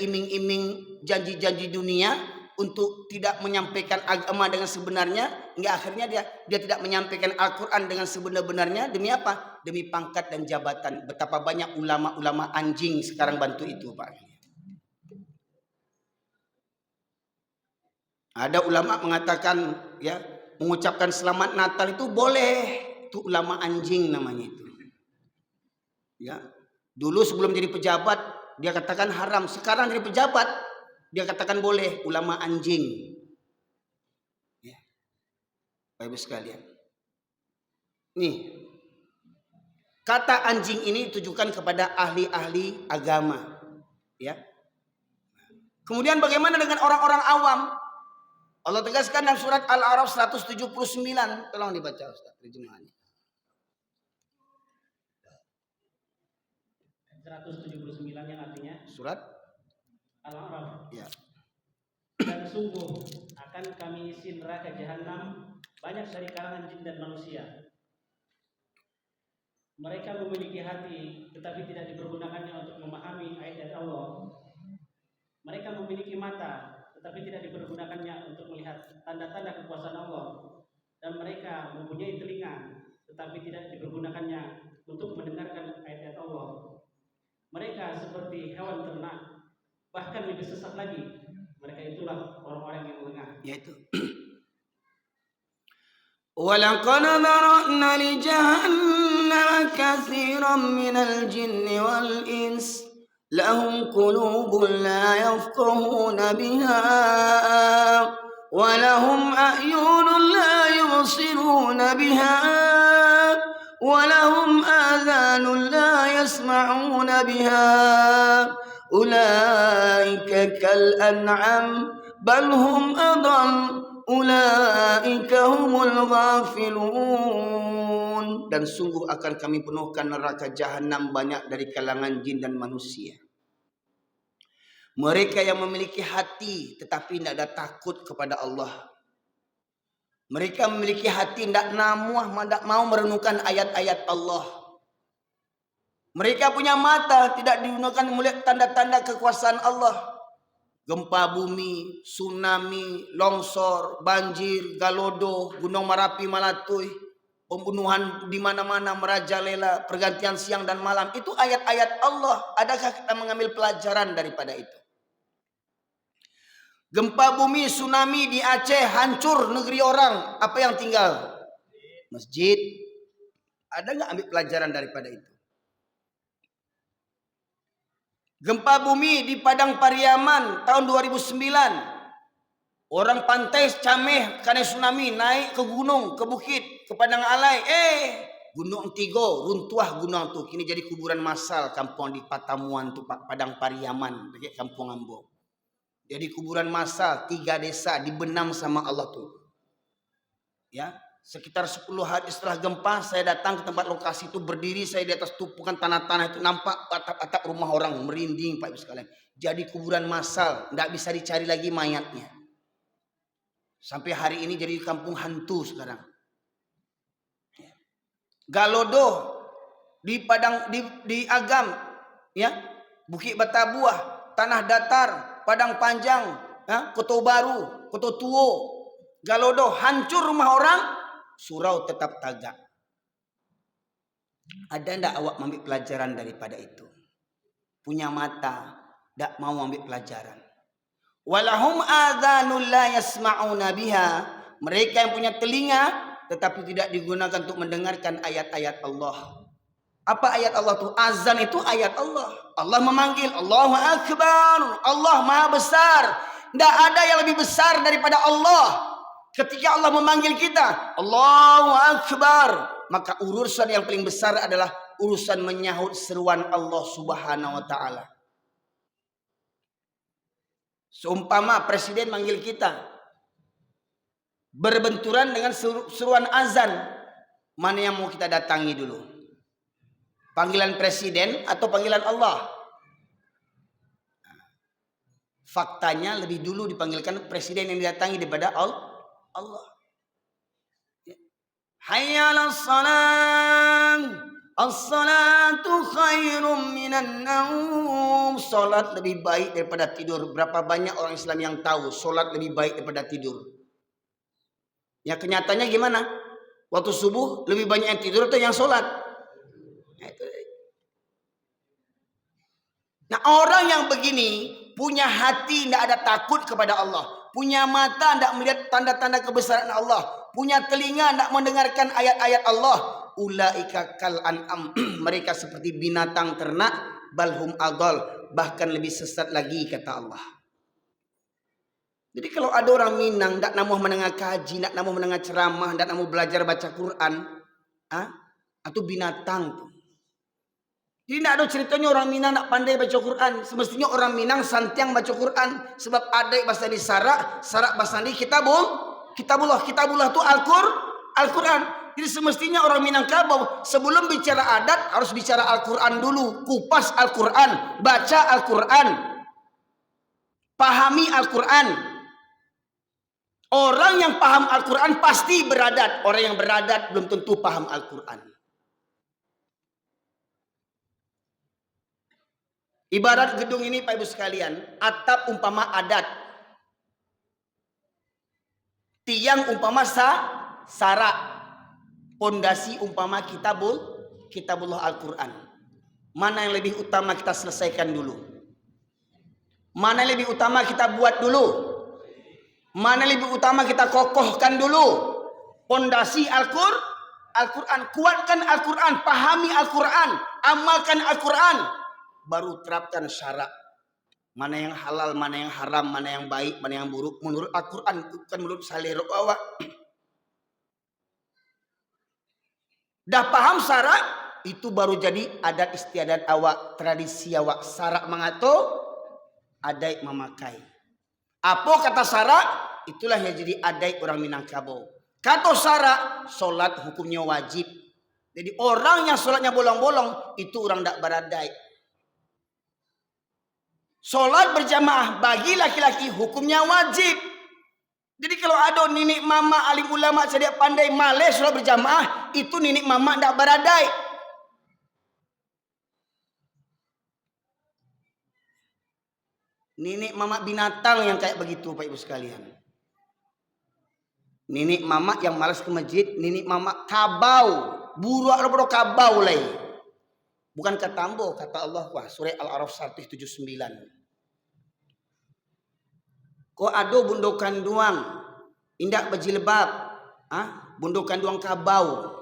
iming-iming janji-janji dunia untuk tidak menyampaikan agama dengan sebenarnya, hingga akhirnya dia tidak menyampaikan Al-Quran dengan sebenar-benarnya. Demi apa? Demi pangkat dan jabatan. Betapa banyak ulama-ulama anjing sekarang bantu itu Pak. Ada ulama mengatakan ya, mengucapkan selamat Natal itu boleh. Itu ulama anjing namanya itu. Ya. Dulu sebelum jadi pejabat dia katakan haram, sekarang jadi pejabat dia katakan boleh, ulama anjing. Ya. Bapak-Ibu sekalian. Nih. Kata anjing ini ditujukan kepada ahli-ahli agama. Ya. Kemudian bagaimana dengan orang-orang awam? Allah tegaskan dalam surat Al-A'raf 179. Tolong dibaca Ustaz terjemahannya.
179 yang artinya
Surat
Al-A'raf.
Ya.
Dan sungguh akan kami isi neraka jahanam banyak dari kalangan jin dan manusia. Mereka memiliki hati tetapi tidak dipergunakannya untuk memahami ayat Allah. Mereka memiliki mata, tetapi tidak dipergunakannya untuk melihat tanda-tanda kekuasaan Allah. Dan mereka mempunyai telinga, tetapi tidak dipergunakannya untuk mendengarkan ayat-ayat Allah. Mereka seperti hewan ternak, bahkan lebih sesat lagi. Mereka itulah orang-orang yang lengah.
Yaitu وَلَقَدْ ذَرَأْنَا لِجَهَنَّمَ كَثِيرًا مِنَ الْجِنِّ وَالْإِنسِ لَهُمْ قُلُوبٌ لَا يَفْقَهُونَ بِهَا وَلَهُمْ أَعْيُنٌ لَا يُبْصِرُونَ بِهَا وَلَهُمْ آذَانٌ لَا يَسْمَعُونَ بِهَا أُولَئِكَ كَالْأَنْعَامِ بَلْ هُمْ أَضَلُّ Ulaika humul ghafilun. Dan sungguh akan kami penuhkan neraka jahanam banyak dari kalangan jin dan manusia. Mereka yang memiliki hati tetapi tidak ada takut kepada Allah. Mereka memiliki hati tidak mau merenungkan ayat-ayat Allah. Mereka punya mata tidak digunakan melihat tanda-tanda kekuasaan Allah. Gempa bumi, tsunami, longsor, banjir, galodo, gunung Merapi, Malatui, pembunuhan di mana-mana merajalela, pergantian siang dan malam. Itu ayat-ayat Allah. Adakah kita mengambil pelajaran daripada itu? Gempa bumi, tsunami di Aceh, hancur negeri orang. Apa yang tinggal? Masjid. Ada nggak ambil pelajaran daripada itu? Gempa bumi di Padang Pariaman tahun 2009. Orang pantai Cameh karena tsunami naik ke gunung, ke bukit, ke Padang Alai. Gunung Tigo runtuh gunung tuh. Kini jadi kuburan massal kampung di Patamuan tuh Padang Pariaman, dekat Kampung Ambo. Jadi kuburan massal 3 desa dibenam sama Allah tuh. Ya, sekitar 10 hari setelah gempa saya datang ke tempat lokasi itu, berdiri saya di atas tumpukan tanah-tanah itu, nampak atap-atap rumah orang, merinding Pak Ibu sekalian. Jadi kuburan massal, tidak bisa dicari lagi mayatnya. Sampai hari ini jadi kampung hantu sekarang. Galodo di Padang di Agam, ya, Bukit Batabuah, Tanah Datar, Padang Panjang, ya, Koto Baru, Koto Tuo, Galodo, hancur rumah orang. Surau tetap tagak. Ada ndak awak ambil pelajaran daripada itu? Punya mata, ndak mau ambil pelajaran. Walahum adzanul la yasma'una biha. Mereka yang punya telinga tetapi tidak digunakan untuk mendengarkan ayat-ayat Allah. Apa ayat Allah itu? Azan itu ayat Allah. Allah memanggil, Allahu Akbar, Allah Maha Besar. Tidak ada yang lebih besar daripada Allah. Ketika Allah memanggil kita, Allahu Akbar, maka urusan yang paling besar adalah urusan menyahut seruan Allah Subhanahu wa taala. Seumpama presiden manggil kita, berbenturan dengan seruan azan, mana yang mau kita datangi dulu? Panggilan presiden atau panggilan Allah? Faktanya lebih dulu dipanggilkan presiden yang didatangi daripada Allah. Hayya 'alas salam, as-salatu khairum minan naum. Salat lebih baik daripada tidur. Berapa banyak orang Islam yang tahu salat lebih baik daripada tidur? Ya, kenyataannya gimana? Waktu subuh lebih banyak yang tidur atau yang salat? Nah, orang yang begini punya hati tidak ada takut kepada Allah, punya mata tidak melihat tanda-tanda kebesaran Allah, punya telinga tidak mendengarkan ayat-ayat Allah. Ulaika kal an'am, mereka seperti binatang ternak, balhum adal, bahkan lebih sesat lagi kata Allah. Jadi kalau ada orang Minang tidak mau mendengar kaji, tidak mau mendengar ceramah, tidak mau belajar baca Quran, atau binatang tuh. Jadi tidak ada ceritanya orang Minang nak pandai baca Quran. Semestinya orang Minang santiang baca Quran. Sebab ada bahasa di sarak bahasa di kitabullah itu Al-Quran. Jadi semestinya orang Minangkabau sebelum bicara adat harus bicara Al-Quran dulu. Kupas Al-Quran, baca Al-Quran, pahami Al-Quran. Orang yang paham Al-Quran pasti beradat. Orang yang beradat belum tentu paham Al-Quran. Ibarat gedung ini Pak Ibu sekalian, atap umpama adat, tiang umpama sara, pondasi umpama kitabullah Al-Quran. Mana yang lebih utama kita selesaikan dulu? Mana yang lebih utama kita buat dulu? Mana yang lebih utama kita kokohkan dulu? Pondasi Al-Quran, kuatkan Al-Quran, pahami Al-Quran, amalkan Al-Quran, baru terapkan syarak. Mana yang halal, mana yang haram, mana yang baik, mana yang buruk menurut Al-Quran, bukan menurut selera awak. Dah paham syarak, itu baru jadi adat istiadat awak, tradisi awak. Syarak mengatur, adat memakai. Apa kata syarak? Itulah yang jadi adat orang Minangkabau. Kata syarak, solat hukumnya wajib. Jadi orang yang solatnya bolong-bolong, itu orang tak beradai. Solat berjamaah bagi laki-laki hukumnya wajib. Jadi kalau ada nenek mama alim ulama sedia pandai malas solat berjamaah, itu nenek mama tak beradai. Nenek mama binatang yang kayak begitu Pak Ibu sekalian. Nenek mama yang malas ke masjid, nenek mama kabau, buruk atau kabau lagi. Bukan kata ambo, kata Allah surah Al-A'raf 179. Kok ada bundokan duang, indak berjilbab, bundokan duang kabau.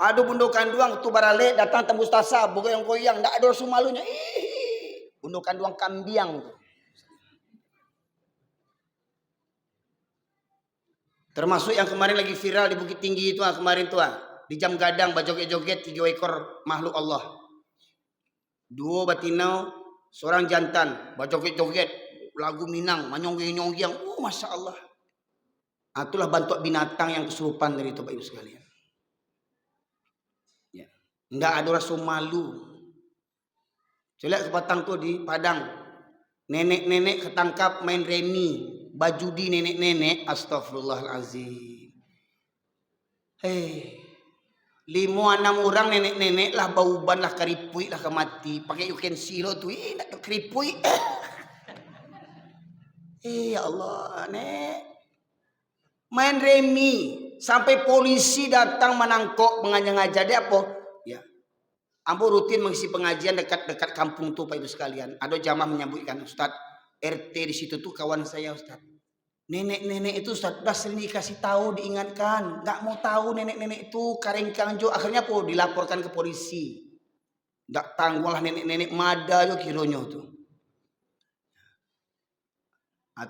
Ada bundokan duang tu barale datang tembus tasa, goyang-goyang, ndak ada sumalunya. Bundokan duang kambiang tu. Termasuk yang kemarin lagi viral di Bukit Tinggi itu kemarin tuh, di Jam Gadang bajoget-joget 3 ekor makhluk Allah. 2 batinau, seorang jantan bajoget-joget lagu Minang, manyong-nyong-yang. Masya Allah. Itulah bentuk binatang yang kesurupan dari itu Pak Ibu sekalian. Ya. Nggak ada rasa malu. Coba ke Batang tuh di Padang. Nenek-nenek ketangkap main remi. Bajudi nenek-nenek, astagfirullahalazim. 5-6 orang nenek-nenek lah bauban lah keripui lah kemati. Pakai you can see lo tu, nak keripui. Ya Allah, nek. Main remi sampai polisi datang menangkok mengajar dia apa? Ya. Ambo rutin mengisi pengajian dekat-dekat kampung tuh Pak Ibu sekalian. Ada jamaah menyambutkan Ustaz. RT di situ tuh kawan saya Ustaz. Nenek-nenek itu Ustaz udah sering dikasih tahu, diingatkan, nggak mau tahu nenek-nenek itu karengkang jo. Akhirnya po dilaporkan ke polisi. Nggak tanggung lah nenek-nenek mada jo kironyo tuh.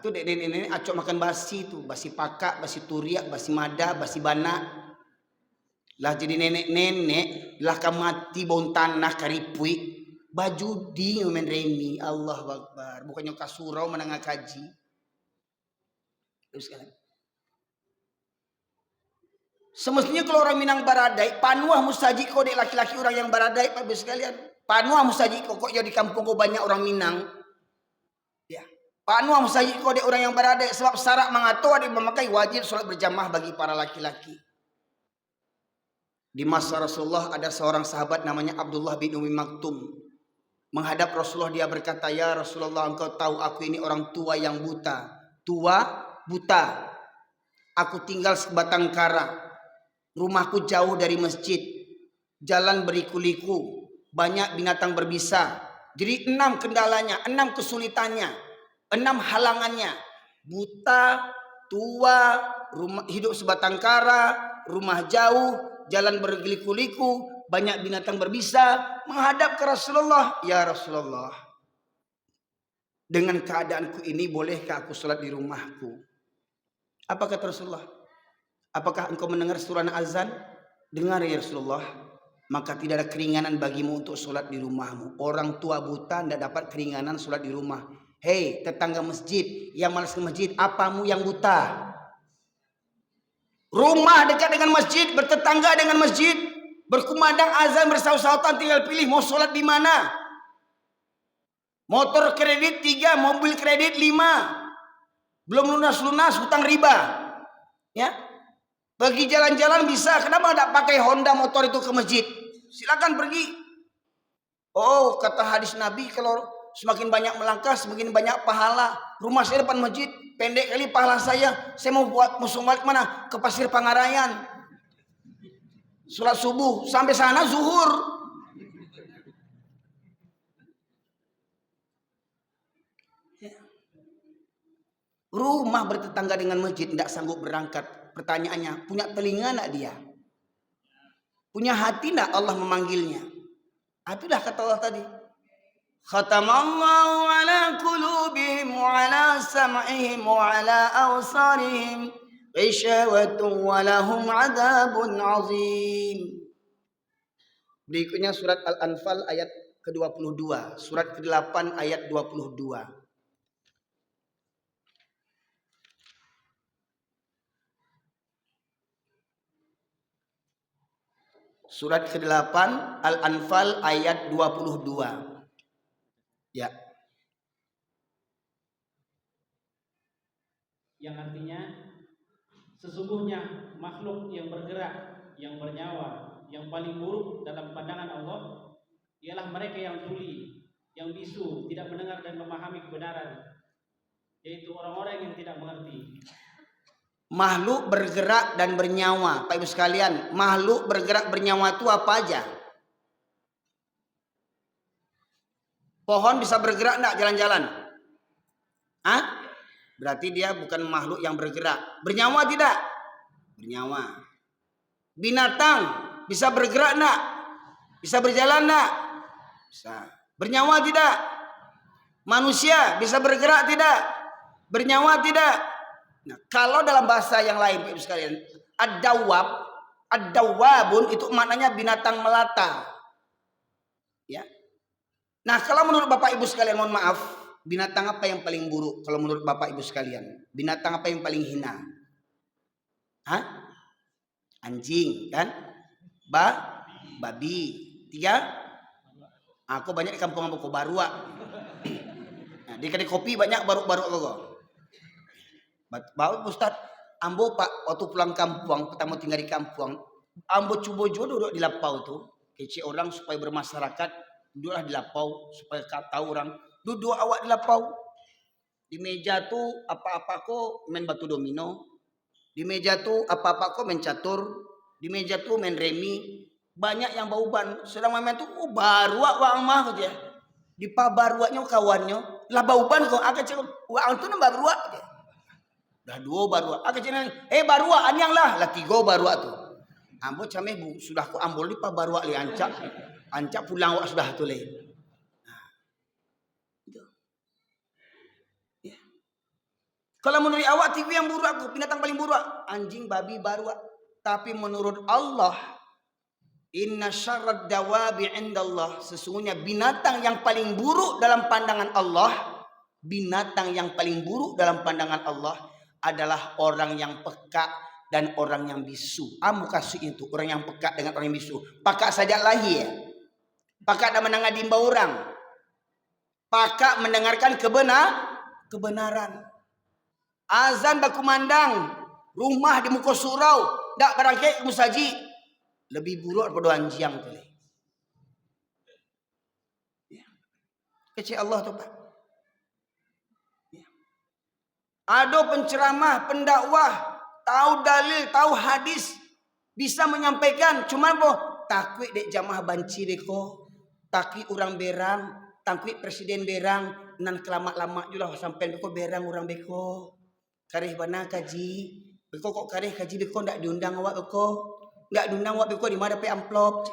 Tuh nenek-nenek acok makan basi tuh, basi pakak, basi turiak, basi mada, basi bana. Lah jadi nenek-nenek lah kamati bon tanah karipui. Baju di main remi, Allah Akbar. Bukannya kasurau menengah kaji. Terus sekalian. Semestinya kalau orang Minang baradai, panuah mustaji kok dek laki-laki orang yang baradai Pak Ibu sekalian. Panuah mustaji kok jadi kampung kok banyak orang Minang. Ya. Panuah mustaji kok dek orang yang baradai sebab syarak mengatur ada memakai wajib sholat berjamaah bagi para laki-laki. Di masa Rasulullah ada seorang sahabat namanya Abdullah bin Umi Maktum. Menghadap Rasulullah dia berkata, ya Rasulullah engkau tahu aku ini orang tua yang buta. Tua, buta. Aku tinggal sebatang kara. Rumahku jauh dari masjid. Jalan beriku-liku. Banyak binatang berbisa. Jadi 6 kendalanya, 6 kesulitannya. 6 halangannya. Buta, tua, hidup sebatang kara, rumah jauh, jalan berliku-liku, banyak binatang berbisa, menghadap ke Rasulullah. Ya Rasulullah, dengan keadaanku ini bolehkah aku sholat di rumahku? Apa kata Rasulullah? Apakah engkau mendengar surah azan? Dengar ya Rasulullah. Maka tidak ada keringanan bagimu untuk sholat di rumahmu. Orang tua buta tidak dapat keringanan sholat di rumah. Hei tetangga masjid yang malas ke masjid, apamu yang buta? Rumah dekat dengan masjid, bertetangga dengan masjid, berkumandang azan bersaut-sautan, tinggal pilih mau sholat di mana. Motor kredit 3, mobil kredit 5, belum lunas-lunas hutang riba. Ya, bagi jalan-jalan bisa. Kenapa tidak pakai Honda motor itu ke masjid? Silakan pergi. Oh, kata hadis Nabi, kalau semakin banyak melangkah, semakin banyak pahala. Rumah saya depan masjid, pendek kali pahala saya. Saya mau buat musuh balik mana? Ke Pasir Pangarayan. Sholat subuh, sampai sana zuhur. Rumah bertetangga dengan masjid, tidak sanggup berangkat. Pertanyaannya, punya telinga enggak dia? Punya hati enggak Allah memanggilnya? Itulah kata Allah tadi. Khatamallahu ala qulubihim wa ala sam'ihim wa ala awsarihim ghishawatun wa lahum adzabun azim. Berikutnya surat Al-Anfal ayat ke-22, surat ke-8 ayat 22. Surat ke-8 Al-Anfal ayat 22. Ya.
Yang artinya sesungguhnya makhluk yang bergerak, yang bernyawa, yang paling buruk dalam pandangan Allah ialah mereka yang tuli, yang bisu, tidak mendengar dan memahami kebenaran, yaitu orang-orang yang tidak mengerti.
Makhluk bergerak dan bernyawa, Pak Ibu sekalian, makhluk bergerak bernyawa itu apa aja? Pohon bisa bergerak enggak jalan-jalan? Hah? Berarti dia bukan makhluk yang bergerak. Bernyawa tidak? Bernyawa. Binatang bisa bergerak enggak? Bisa berjalan enggak? Bisa. Bernyawa tidak? Manusia bisa bergerak tidak? Bernyawa tidak? Nah, kalau dalam bahasa yang lain Ibu sekalian, ad-dawwabun itu maknanya binatang melata. Ya. Nah, kalau menurut Bapak Ibu sekalian, mohon maaf, binatang apa yang paling buruk kalau menurut Bapak Ibu sekalian? Binatang apa yang paling hina? Hah? Anjing, kan? Babi. 3. Aku banyak di kampung aku barua. Nah, di kedai kopi banyak baru-baru aku. Bapak Ustaz, ambo Pak waktu pulang kampung, pertama tinggal di kampung, ambo coba duduk di lapau tuh, kece orang supaya bermasyarakat, duduklah di lapau supaya tahu orang, duduk awak di lapau. Di meja tuh apa-apa kok main batu domino, di meja tuh apa-apa kok main catur, di meja tuh main remi, banyak yang bau ban, sedang main tuh barua wang mah aja, di pabaruanya kawannya, lah bau ban kok, agak cakap, wang tuh nambah barua. Dah 2 barua. Aku cina, barua anyang lah 3 barua tu. Ambo cameh bu, sudah ku ambol di pa barua li ancak. Ancak pulang wak sudah tu le. Nah, itu. Ya. Kalau menurut awak TV yang buruk aku, binatang paling buruk anjing, babi, barua. Tapi menurut Allah, inna syarrad dawabi indallah, sesungguhnya binatang yang paling buruk dalam pandangan Allah, binatang yang paling buruk dalam pandangan Allah adalah orang yang peka dan orang yang bisu. Amu kasih itu orang yang peka dengan orang yang bisu. Pakak saja lahir, pakak dan mendengar dimba orang, pakak mendengarkan kebenaran. Azan bakumandang, rumah di muka surau, dak barangke musaji, lebih buruk daripada anjing tu. Ya. Kecil Allah tu Pak. Ada penceramah, pendakwah, tahu dalil, tahu hadis, bisa menyampaikan, cuma boh takut dek jamaah banci deko, takut orang berang, takut presiden berang, nan kelama-lama juga sampai beko berang orang beko. Kareh bana kaji, beko kok kareh kaji beko ndak diundang awak beko, ndak diundang awak beko di mana pe amplop.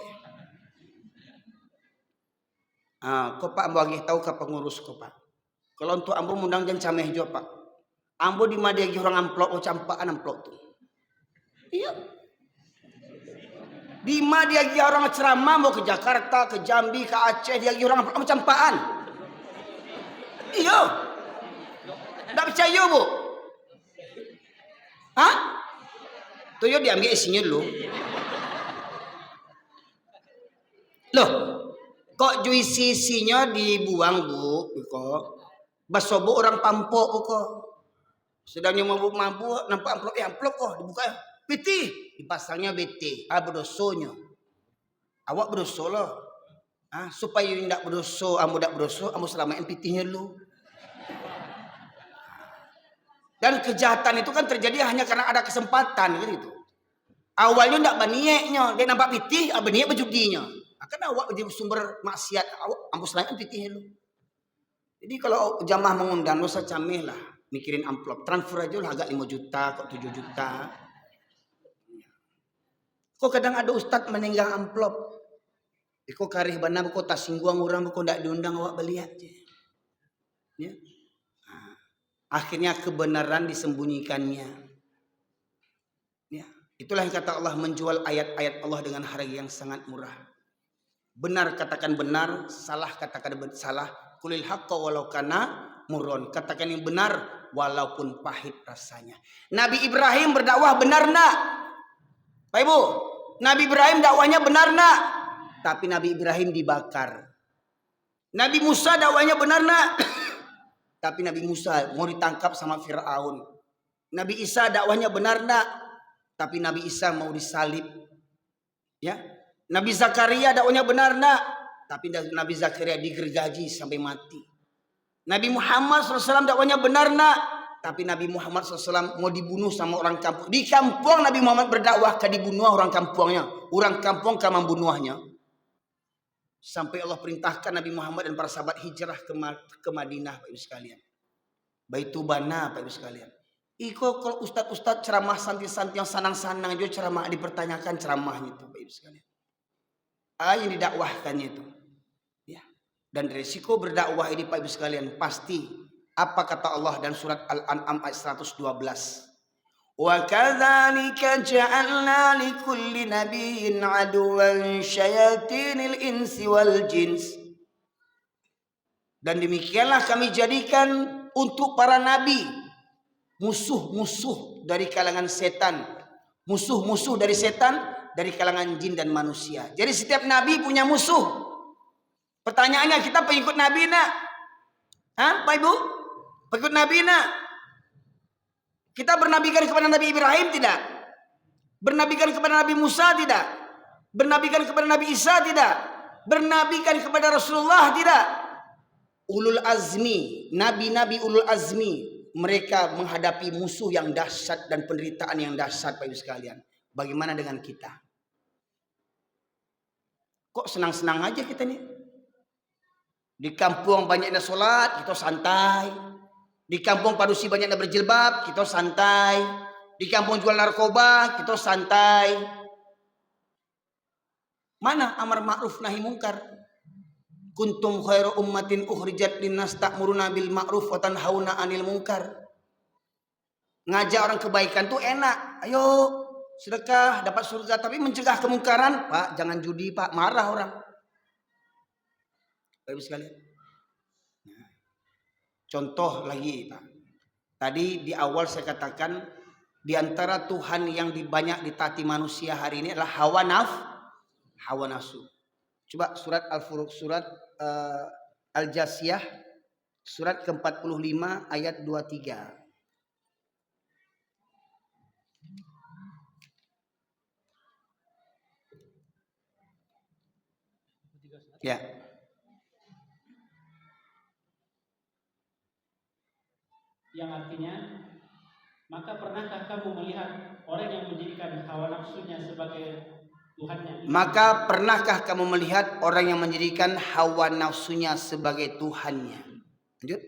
Kok Pak ambo lagi tahu ke pengurus kok Pak. Kalau untuk ambo mundang jangan cameh jo Pak. Ambo di mana dia orang amplop, campaan amplop tu. Iya. Di mana dia orang ceramah mau ke Jakarta, ke Jambi, ke Aceh, dia orang amplop campaan. Iya. Tak percaya bu? Hah? Tu yo diambil isinya dulu. Loh, kok juisi isinya dibuang bu? Kok? Basobo orang pampok kok. Sedangnya mabuk-mabuk nampak amplop kok dibuka piti dipasangnya BT berdosonya awak berdosa lah Supaya ndak berdosa, ambo selamain pitihnya lu. Dan kejahatan itu kan terjadi hanya karena ada kesempatan gitu. Awalnya ndak banieknya, dia nampak pitih, baniek berjudinya. Kan awak jadi sumber maksiat, awak ambo selamain pitihnya lu. Jadi kalau jamaah mengundang dosa camih lah, mikirin amplop, transfer aja lah agak 5 juta, kok 7 juta. Kok kadang ada ustad meninggal amplop. Kok karih bana kok tak singgung orang kok ndak diundang awak beli aja. Ya. Akhirnya kebenaran disembunyikannya. Ya. Itulah yang kata Allah, menjual ayat-ayat Allah dengan harga yang sangat murah. Benar katakan benar, salah katakan salah. Kulil haqqa walau kana murron. Katakan yang benar walaupun pahit rasanya. Nabi Ibrahim berdakwah benar nak? Pak Ibu, Nabi Ibrahim dakwahnya benar nak? Tapi Nabi Ibrahim dibakar. Nabi Musa dakwahnya benar nak? Tapi Nabi Musa mau ditangkap sama Fir'aun. Nabi Isa dakwahnya benar nak? Tapi Nabi Isa mau disalib. Ya. Nabi Zakaria dakwahnya benar nak? Tapi Nabi Zakaria digergaji sampai mati. Nabi Muhammad SAW dakwahnya benar nak? Tapi Nabi Muhammad SAW mau dibunuh sama orang kampung. Di kampung Nabi Muhammad berdakwah ke dibunuh orang kampungnya. Orang kampung ke membunuhnya. Sampai Allah perintahkan Nabi Muhammad dan para sahabat hijrah ke Madinah, Pak Ibu sekalian. Baitubana, Pak Ibu sekalian. Iko kalau ustad-ustad ceramah santai-santai yang sanang-sanang juga ceramah dipertanyakan ceramahnya itu, Pak Ibu sekalian. Yang didakwahkannya itu. Ya. Dan resiko berdakwah ini Pak Ibu sekalian pasti apa kata Allah dan surat Al-An'am ayat 112. Wa kadzalika ja'alna likulli nabiyyin aduwwan syayatinil insi wal jins. Dan demikianlah kami jadikan untuk para nabi musuh-musuh dari kalangan setan, musuh-musuh dari setan dari kalangan jin dan manusia. Jadi setiap nabi punya musuh. Pertanyaannya, kita pengikut nabi nak? Pak Ibu? Pengikut nabi nak? Kita bernabikan kepada Nabi Ibrahim tidak? Bernabikan kepada Nabi Musa tidak? Bernabikan kepada Nabi Isa tidak? Bernabikan kepada Rasulullah tidak? Ulul azmi, nabi-nabi ulul azmi, mereka menghadapi musuh yang dahsyat dan penderitaan yang dahsyat, Pak Ibu sekalian. Bagaimana dengan kita? Kok senang-senang aja kita nih? Di kampung banyaknya sholat, kita santai. Di kampung padusi banyaknya berjilbab, kita santai. Di kampung jual narkoba, kita santai. Mana amar ma'ruf nahi mungkar? Kuntum khairu ummatin ukhrijat linnas ta'muruna bil ma'ruf wa tanhauna 'anil munkar. Ngajak orang kebaikan tuh enak. Ayo sedekah dapat surga, tapi mencegah kemungkaran, Pak, jangan judi, Pak, marah orang. Baik sekalian. Contoh lagi, Pak. Tadi di awal saya katakan di antara Tuhan yang banyak ditaati manusia hari ini adalah hawa nafsu. Coba surat Al-Furuq, surat Al-Jasiyah, surat ke-45 ayat 23. Ya.
Yang artinya, maka pernahkah kamu melihat orang yang menjadikan hawa nafsunya sebagai Tuhannya?
Maka pernahkah kamu melihat orang yang menjadikan hawa nafsunya sebagai Tuhannya? Lanjut.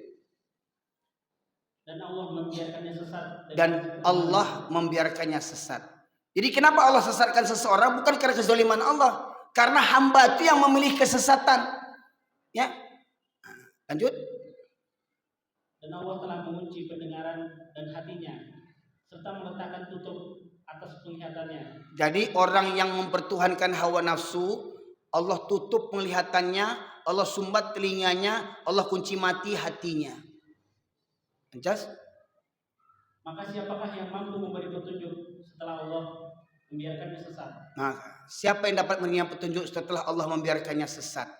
Dan Allah membiarkannya sesat.
Dan Allah membiarkannya sesat. Jadi kenapa Allah sesatkan seseorang? Bukan karena kezaliman Allah, karena hamba itu yang memilih kesesatan. Ya. Lanjut.
Dan Allah telah mengunci pendengaran dan hatinya, serta meletakkan tutup atas penglihatannya. Jadi orang yang mempertuhankan hawa nafsu, Allah tutup penglihatannya, Allah sumbat telinganya, Allah kunci mati hatinya. Jelas? Maka siapakah yang mampu memberi petunjuk setelah Allah membiarkannya sesat? Nah, siapa yang dapat memberikan petunjuk setelah Allah membiarkannya sesat?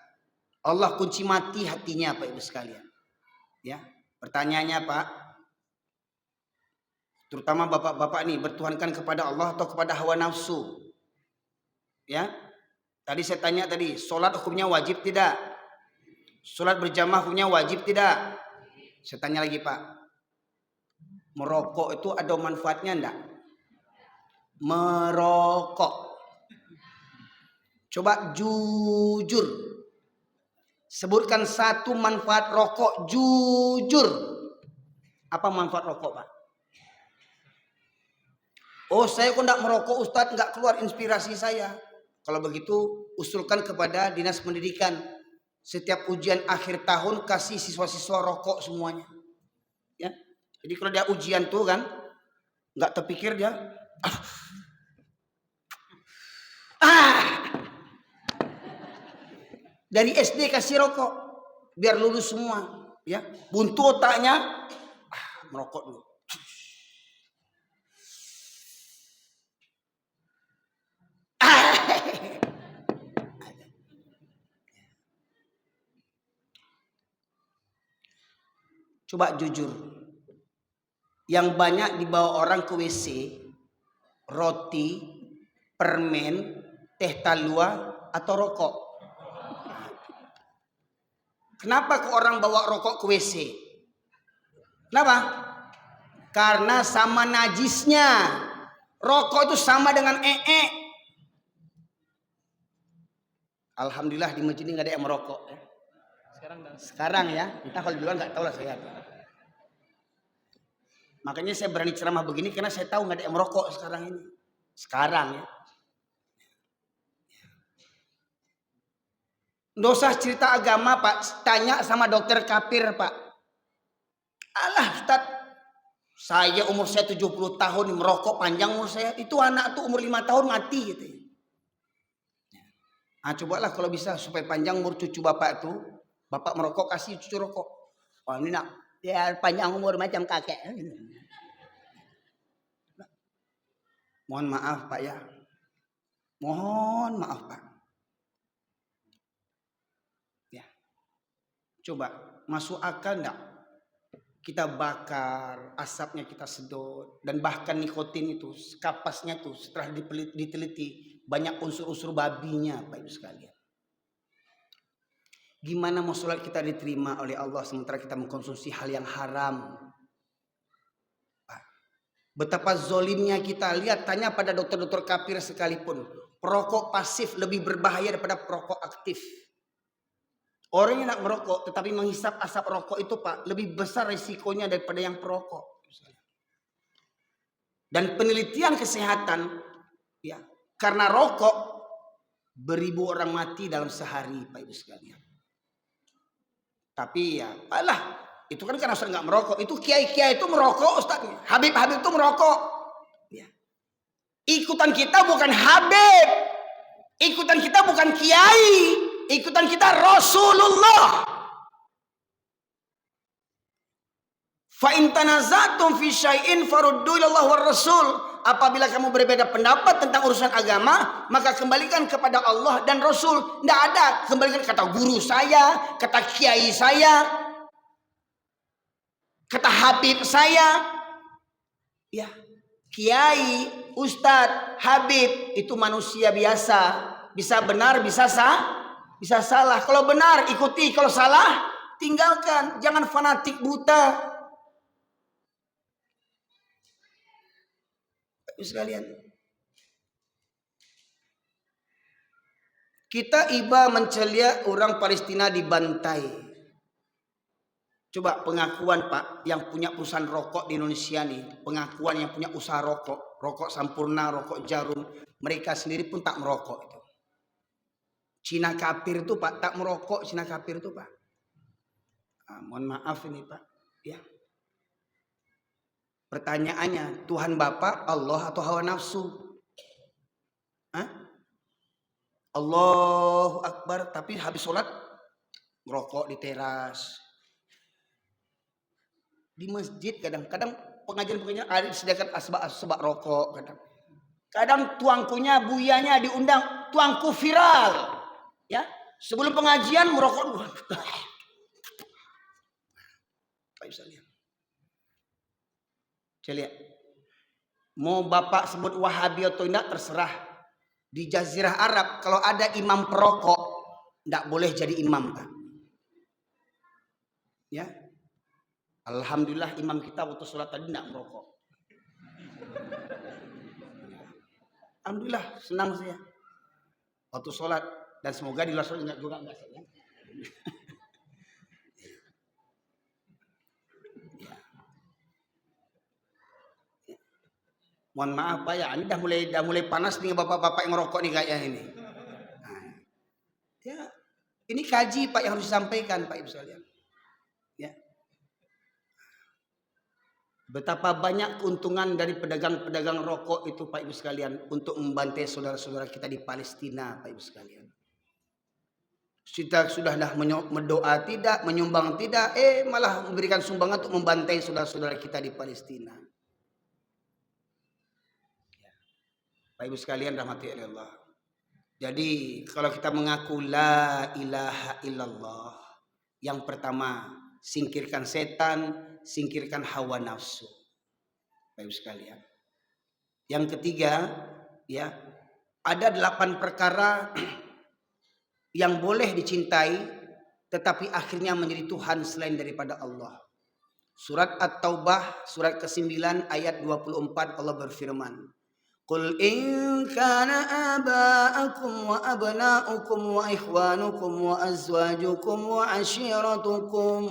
Allah kunci mati hatinya, Pak Ibu sekalian. Ya. Pertanyaannya, Pak, terutama bapak-bapak nih, bertuhankan kepada Allah atau kepada hawa nafsu? Ya,
Tadi saya tanya tadi, sholat hukumnya wajib tidak? Sholat berjamaah hukumnya wajib tidak? Saya tanya lagi Pak, merokok itu ada manfaatnya enggak? Merokok. Coba jujur. Sebutkan satu manfaat rokok, jujur. Apa manfaat rokok Pak? Oh saya kok enggak merokok Ustadz, enggak keluar inspirasi saya. Kalau begitu usulkan kepada Dinas Pendidikan. Setiap ujian akhir tahun kasih siswa-siswa rokok semuanya. Ya. Jadi kalau dia ujian tuh kan nggak terpikir dia dari SD kasih rokok biar lulus semua ya. Buntu otaknya merokok dulu. Coba jujur, yang banyak dibawa orang ke WC, roti, permen, teh talua, atau rokok. Kenapa kok orang bawa rokok ke WC? Kenapa? Karena sama najisnya. Rokok itu sama dengan Alhamdulillah di masjid ini nggak ada yang merokok. Sekarang ya, entah kalau duluan nggak tahu lah saya. Makanya saya berani ceramah begini karena saya tahu nggak ada yang merokok sekarang ini. Sekarang ya. Nggak usah cerita agama Pak, tanya sama dokter kafir Pak. Alah Ustaz, saya umur saya 70 tahun merokok panjang umur saya. Itu anak tuh umur 5 tahun mati gitu. Nah cobalah kalau bisa supaya panjang umur cucu bapak itu. Bapak merokok kasih cucu rokok. Oh ini nak, ya panjang umur macam kakek. Mohon maaf Pak ya. Mohon maaf Pak. Ya. Coba masuk akal enggak? Kita bakar, asapnya kita sedot, dan bahkan nikotin itu kapasnya tuh setelah diteliti banyak unsur-unsur babinya Pak Ibu sekalian. Gimana mau sholat kita diterima oleh Allah sementara kita mengkonsumsi hal yang haram? Betapa zolimnya kita. Lihat, tanya pada dokter-dokter kafir sekalipun. Perokok pasif lebih berbahaya daripada perokok aktif. Orang yang nak merokok tetapi menghisap asap rokok itu Pak, lebih besar risikonya daripada yang perokok. Dan penelitian kesehatan, ya, karena rokok beribu orang mati dalam sehari Pak Ibu sekalian. Tapi ya, alah, itu kan karena Ustaz nggak merokok. Itu kiai-kiai itu merokok Ustaz. Habib-habib itu merokok. Ya. Ikutan kita bukan Habib. Ikutan kita bukan kiai. Ikutan kita Rasulullah. Fa in tanazatum fi syai'in faruddu ila Allah war Rasul. Apabila kamu berbeda pendapat tentang urusan agama, maka kembalikan kepada Allah dan Rasul. Tidak ada kembalikan kata guru saya, kata kiai saya, kata habib saya. Ya, kiai, ustadz, habib itu manusia biasa, bisa benar, bisa salah. Kalau benar ikuti, kalau salah tinggalkan. Jangan fanatik buta. Sekalian, kita iba mencelia orang Palestina dibantai. Coba pengakuan Pak yang punya perusahaan rokok di Indonesia nih, pengakuan yang punya usaha rokok Sampurna, rokok Jarum, mereka sendiri pun tak merokok itu. Cina kafir itu Pak tak merokok, Cina kafir itu Pak. Mohon maaf ini Pak, ya. Pertanyaannya, Tuhan Bapa, Allah atau hawa nafsu? Allahu Akbar, tapi habis sholat merokok di teras. Di masjid kadang-kadang pengajian ada disediakan asbak rokok. Kadang tuangkunya, buyanya diundang, tuangku viral. Ya, sebelum pengajian merokok dulu. Pak bisa lihat. Saya lihat. Mau bapak sebut Wahabi atau tidak terserah. Di Jazirah Arab kalau ada imam perokok, tidak boleh jadi imam, Pak. Ya, alhamdulillah imam kita waktu sholat tadi tidak merokok. Alhamdulillah, senang saya waktu sholat, dan semoga di luar sholat juga enggak saya. Mohon maaf Pak ya, ini dah mulai panas nih bapak-bapak yang ngerokok nih kayaknya ini. Nah, ya, ini kaji Pak yang harus disampaikan Pak Ibu sekalian. Ya. Betapa banyak keuntungan dari pedagang-pedagang rokok itu Pak Ibu sekalian untuk membantai saudara-saudara kita di Palestina Pak Ibu sekalian. Kita sudah mendoa tidak, menyumbang tidak, malah memberikan sumbangan untuk membantai saudara-saudara kita di Palestina. Bapak Ibu sekalian rahmati Allah. Jadi kalau kita mengaku la ilaha illallah, yang pertama singkirkan setan, singkirkan hawa nafsu. Bapak Ibu sekalian. Yang ketiga, ya, ada 8 perkara yang boleh dicintai tetapi akhirnya menjadi Tuhan selain daripada Allah. Surat At-Taubah surat ke-9 ayat 24 Allah berfirman, Qul in kana aba'akum wa abna'ukum wa ikhwanukum wa azwajukum wa ashiratukum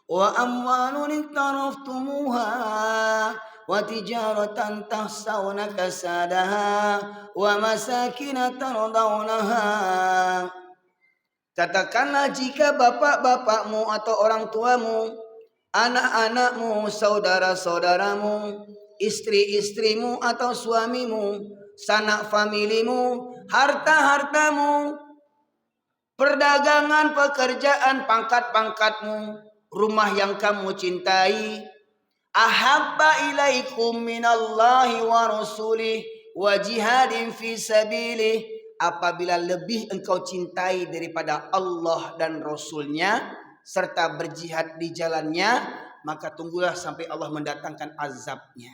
wa amwalun iktaraftumuha wa tijaratan tahsawna kasadaha wa masakin tardawnaha. Katakanlah jika bapak-bapakmu atau orang tuamu, anak-anakmu, saudara-saudaramu, istri-istrimu atau suamimu, sanak familimu, harta-hartamu, perdagangan, pekerjaan, pangkat-pangkatmu, rumah yang kamu cintai, ahabba ilaikum minallahi wa rasulih wa jihadin fi sabilih, apabila lebih engkau cintai daripada Allah dan Rasulnya serta berjihad di jalannya, maka tunggulah sampai Allah mendatangkan azabnya.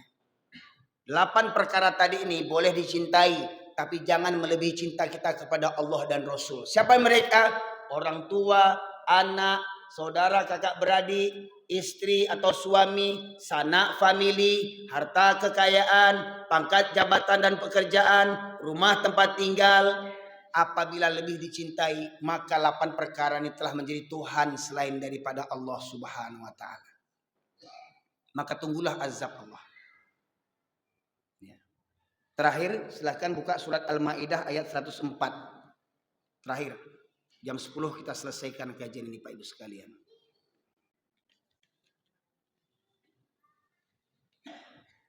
8 perkara tadi ini boleh dicintai, tapi jangan melebihi cinta kita kepada Allah dan Rasul. Siapa mereka? Orang tua, anak, saudara, kakak beradik, istri atau suami, sanak famili, harta kekayaan, pangkat jabatan dan pekerjaan, rumah tempat tinggal. Apabila lebih dicintai, maka 8 perkara ini telah menjadi Tuhan selain daripada Allah Subhanahu wa taala. Maka tunggulah azab Allah. Terakhir, silahkan buka surat Al-Maidah ayat 104. Terakhir, jam 10 kita selesaikan kajian ini Pak Ibu sekalian.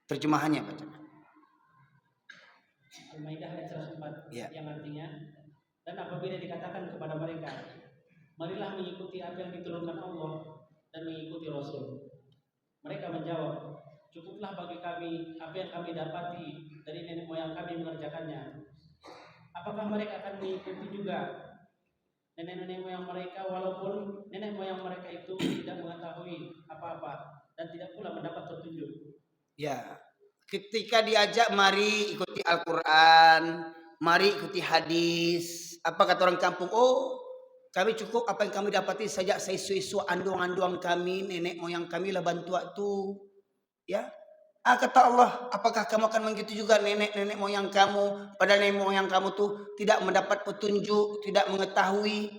Terjemahannya baca.
Al-Maidah ayat 104
ya.
Yang artinya, dan apabila dikatakan kepada mereka, marilah mengikuti apa yang diturunkan Allah dan mengikuti Rasul, mereka menjawab, cukuplah bagi kami apa yang kami dapati dari nenek moyang kami mengerjakannya. Apakah mereka akan mengikuti juga nenek moyang mereka, walaupun nenek moyang mereka itu tidak mengetahui apa-apa dan tidak pula mendapat petunjuk?
Ya, ketika diajak mari ikuti Al-Quran, mari ikuti hadis, apa kata orang kampung? Oh, kami cukup apa yang kami dapati sejak seisu-isu anduang-anduang kami, nenek moyang kami lah bantu tu. Ya, kata Allah, apakah kamu akan mengikuti juga nenek moyang kamu? Padahal nenek moyang kamu tuh tidak mendapat petunjuk, tidak mengetahui.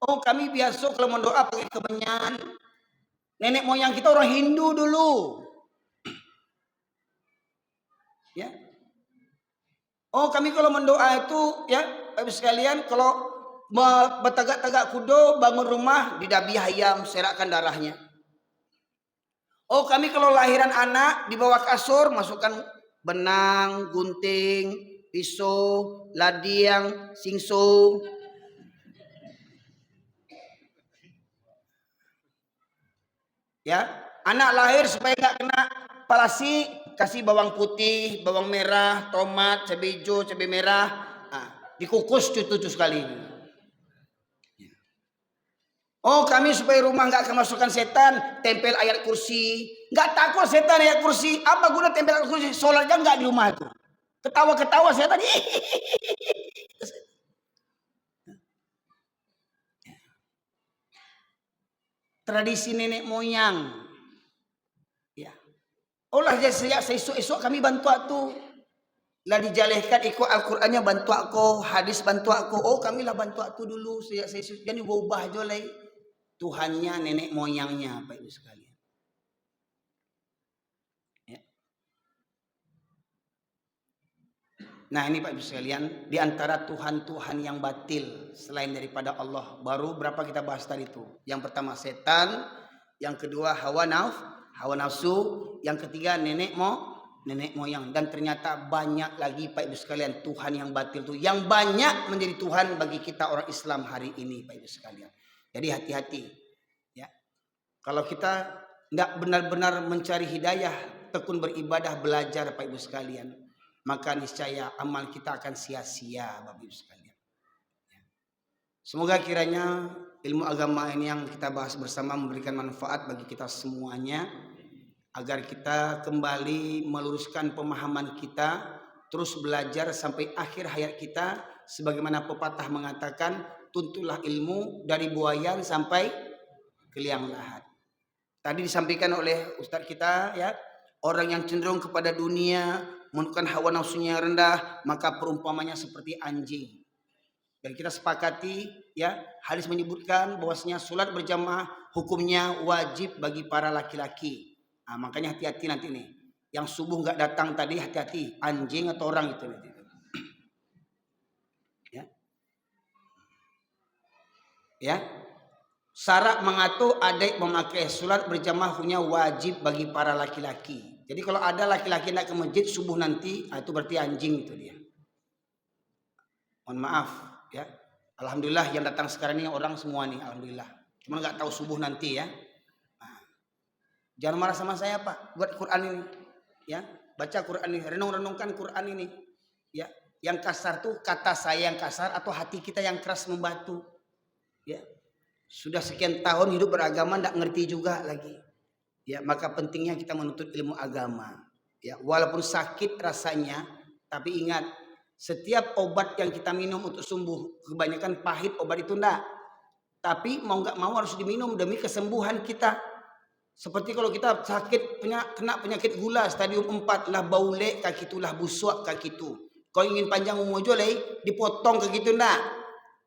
Oh, kami biasa kalau mendoa pakai kemenyan. Nenek moyang kita orang Hindu dulu. Ya. Oh, kami kalau mendoa itu, ya, Bapak sekalian, kalau bertagak-tagak kudo bangun rumah didabi ayam, serakkan darahnya. Oh, kami kalau lahiran anak di bawah kasur masukkan benang, gunting, pisau, ladiang, singso. Ya, anak lahir supaya nggak kena palasi, kasih bawang putih, bawang merah, tomat, cabai hijau, cabai merah, dikukus cucu sekali. Oh, kami supaya rumah nggak kemasukan setan, tempel ayat kursi. Nggak takut setan ayat kursi. Apa guna tempel ayat kursi? Sholatnya nggak di rumah itu. Ketawa-ketawa saya tadi. Tradisi nenek moyang. Ya. Olah saya esok kami bantu tu. Lah dijalehkan ikut Al-Qur'annya bantu aku, hadis bantu aku. Oh, kami lah bantu aku dulu. Saya jadi berubah aja lah. Tuhannya nenek moyangnya, Bapak Ibu sekalian. Ya. Nah, ini Pak Ibu sekalian, di antara Tuhan-Tuhan yang batil selain daripada Allah. Baru berapa kita bahas tadi itu? Yang pertama setan, yang kedua hawa nafsu, yang ketiga nenek moyang, dan ternyata banyak lagi Pak Ibu sekalian Tuhan yang batil itu yang banyak menjadi Tuhan bagi kita orang Islam hari ini Pak Ibu sekalian. Jadi hati-hati ya. Kalau kita tidak benar-benar mencari hidayah, tekun beribadah, belajar Pak Ibu sekalian, maka niscaya amal kita akan sia-sia Bapak Ibu sekalian. Semoga kiranya ilmu agama ini yang kita bahas bersama memberikan manfaat bagi kita semuanya, agar kita kembali meluruskan pemahaman kita, terus belajar sampai akhir hayat kita, sebagaimana pepatah mengatakan, tuntulah ilmu dari buayan sampai ke liang lahat. Tadi disampaikan oleh Ustadz kita ya, orang yang cenderung kepada dunia, menunjukkan hawa nafsunya rendah, maka perumpamannya seperti anjing. Dan kita sepakati ya, hadis menyebutkan bahwasanya salat berjamaah hukumnya wajib bagi para laki-laki. Nah, makanya hati-hati nanti nih. Yang subuh nggak datang tadi hati-hati, anjing atau orang itu nanti. Ya. Ya. Syarat mengatur adik memakai salat berjamaah hukumnya wajib bagi para laki-laki. Jadi kalau ada laki-laki nak ke masjid subuh nanti, itu berarti anjing itu dia. Mohon maaf ya. Alhamdulillah yang datang sekarang ini orang semua nih, alhamdulillah. Cuma nggak tahu subuh nanti ya. Jangan marah sama saya Pak, buat Quran ini, ya baca Quran ini, renung-renungkan Quran ini, ya. Yang kasar tuh kata saya yang kasar atau hati kita yang keras membatu, ya. Sudah sekian tahun hidup beragama, tidak ngerti juga lagi, ya. Maka pentingnya kita menuntut ilmu agama, ya. Walaupun sakit rasanya, tapi ingat setiap obat yang kita minum untuk sembuh, kebanyakan pahit obat itu enggak, tapi mau nggak mau harus diminum demi kesembuhan kita. Seperti kalau kita sakit kena penyakit gula stadium 4 lah baulek kaki itu lah busuk kaki itu. Kau ingin panjang umur aja dipotong kaki itu enggak.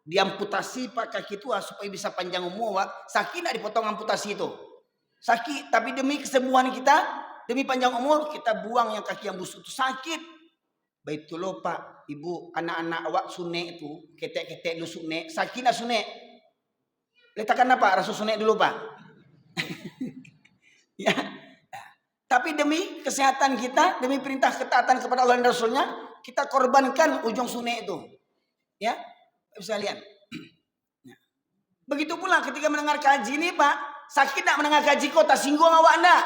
Diamputasi Pak kaki itu supaya bisa panjang umur. Sakit enggak dipotong amputasi itu. Sakit, tapi demi kesembuhan kita, demi panjang umur kita buang yang kaki yang busuk itu sakit. Betul loh Pak, Ibu, anak-anak awak sunek itu, ketek-ketek lu sunek, sakit enggak sunek? Letakkan apa? Rasa sunek dulu Pak. Ya, tapi demi kesehatan kita, demi perintah ketaatan kepada Allah dan Rasulnya, kita korbankan ujung sunnah itu. Ya, bisa lihat. Ya. Begitu pula ketika mendengar kaji ini Pak, sakit tak mendengar kaji kok, tersinggung awak enggak?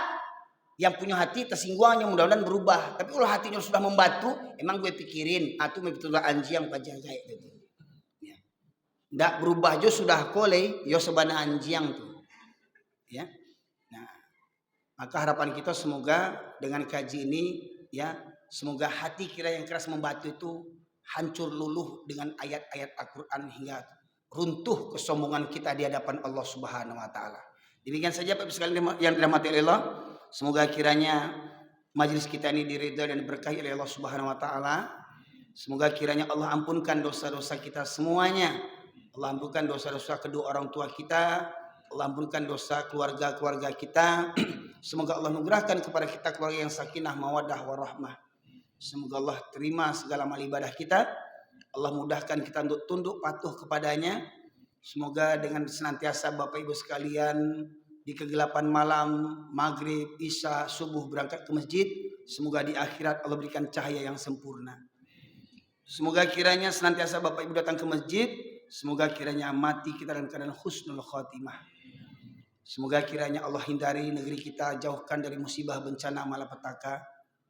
Yang punya hati tersinggung yang mudah-mudahan berubah. Tapi kalau hatinya sudah membatu, emang gue pikirin, itu betul anjing yang pajang kayak gitu. Ya. Nggak berubah jo sudah kolej, yo sebana anjing tuh. Ya. Maka harapan kita semoga dengan kaji ini ya, semoga hati kita yang keras membatu itu hancur luluh dengan ayat-ayat Al-Qur'an hingga runtuh kesombongan kita di hadapan Allah Subhanahu wa taala. Demikian saja Bapak Ibu sekalian yang dirahmati Allah. Semoga kiranya majelis kita ini diridhai dan diberkahi oleh Allah Subhanahu wa taala. Semoga kiranya Allah ampunkan dosa-dosa kita semuanya. Allah ampunkan dosa-dosa kedua orang tua kita. Allah ampunkan dosa keluarga-keluarga kita. Semoga Allah anugerahkan kepada kita keluarga yang sakinah, mawaddah, warahmah. Semoga Allah terima segala amal ibadah kita. Allah mudahkan kita untuk tunduk patuh kepadanya. Semoga dengan senantiasa Bapak Ibu sekalian di kegelapan malam, maghrib, isya, subuh berangkat ke masjid. Semoga di akhirat Allah berikan cahaya yang sempurna. Semoga kiranya senantiasa Bapak Ibu datang ke masjid. Semoga kiranya mati kita dalam keadaan husnul khatimah. Semoga kiranya Allah hindari negeri kita, jauhkan dari musibah, bencana, malapetaka.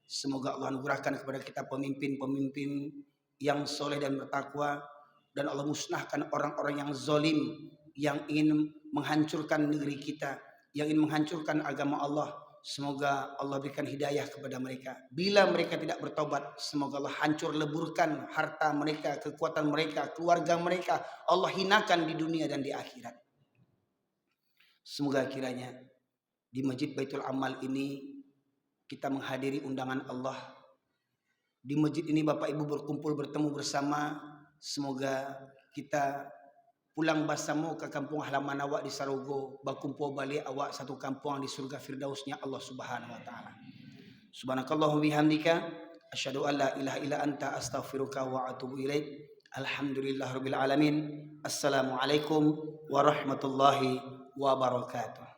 Semoga Allah anugerahkan kepada kita pemimpin-pemimpin yang soleh dan bertakwa. Dan Allah musnahkan orang-orang yang zalim, yang ingin menghancurkan negeri kita, yang ingin menghancurkan agama Allah, semoga Allah berikan hidayah kepada mereka. Bila mereka tidak bertobat, semoga Allah hancur leburkan harta mereka, kekuatan mereka, keluarga mereka. Allah hinakan di dunia dan di akhirat. Semoga kiranya di Masjid Baitul Amal ini kita menghadiri undangan Allah. Di masjid ini Bapak Ibu berkumpul bertemu bersama. Semoga kita pulang bersama ke kampung halaman awak di Sarogo, bakumpul balik awak satu kampung di surga firdausnya Allah Subhanahu wa taala. Subhanakallahumma bihamdika asyhadu an la ilaha illa anta astaghfiruka wa atubu ilaik. Alhamdulillahirabbil alamin. Assalamualaikum warahmatullahi wabarakatuh.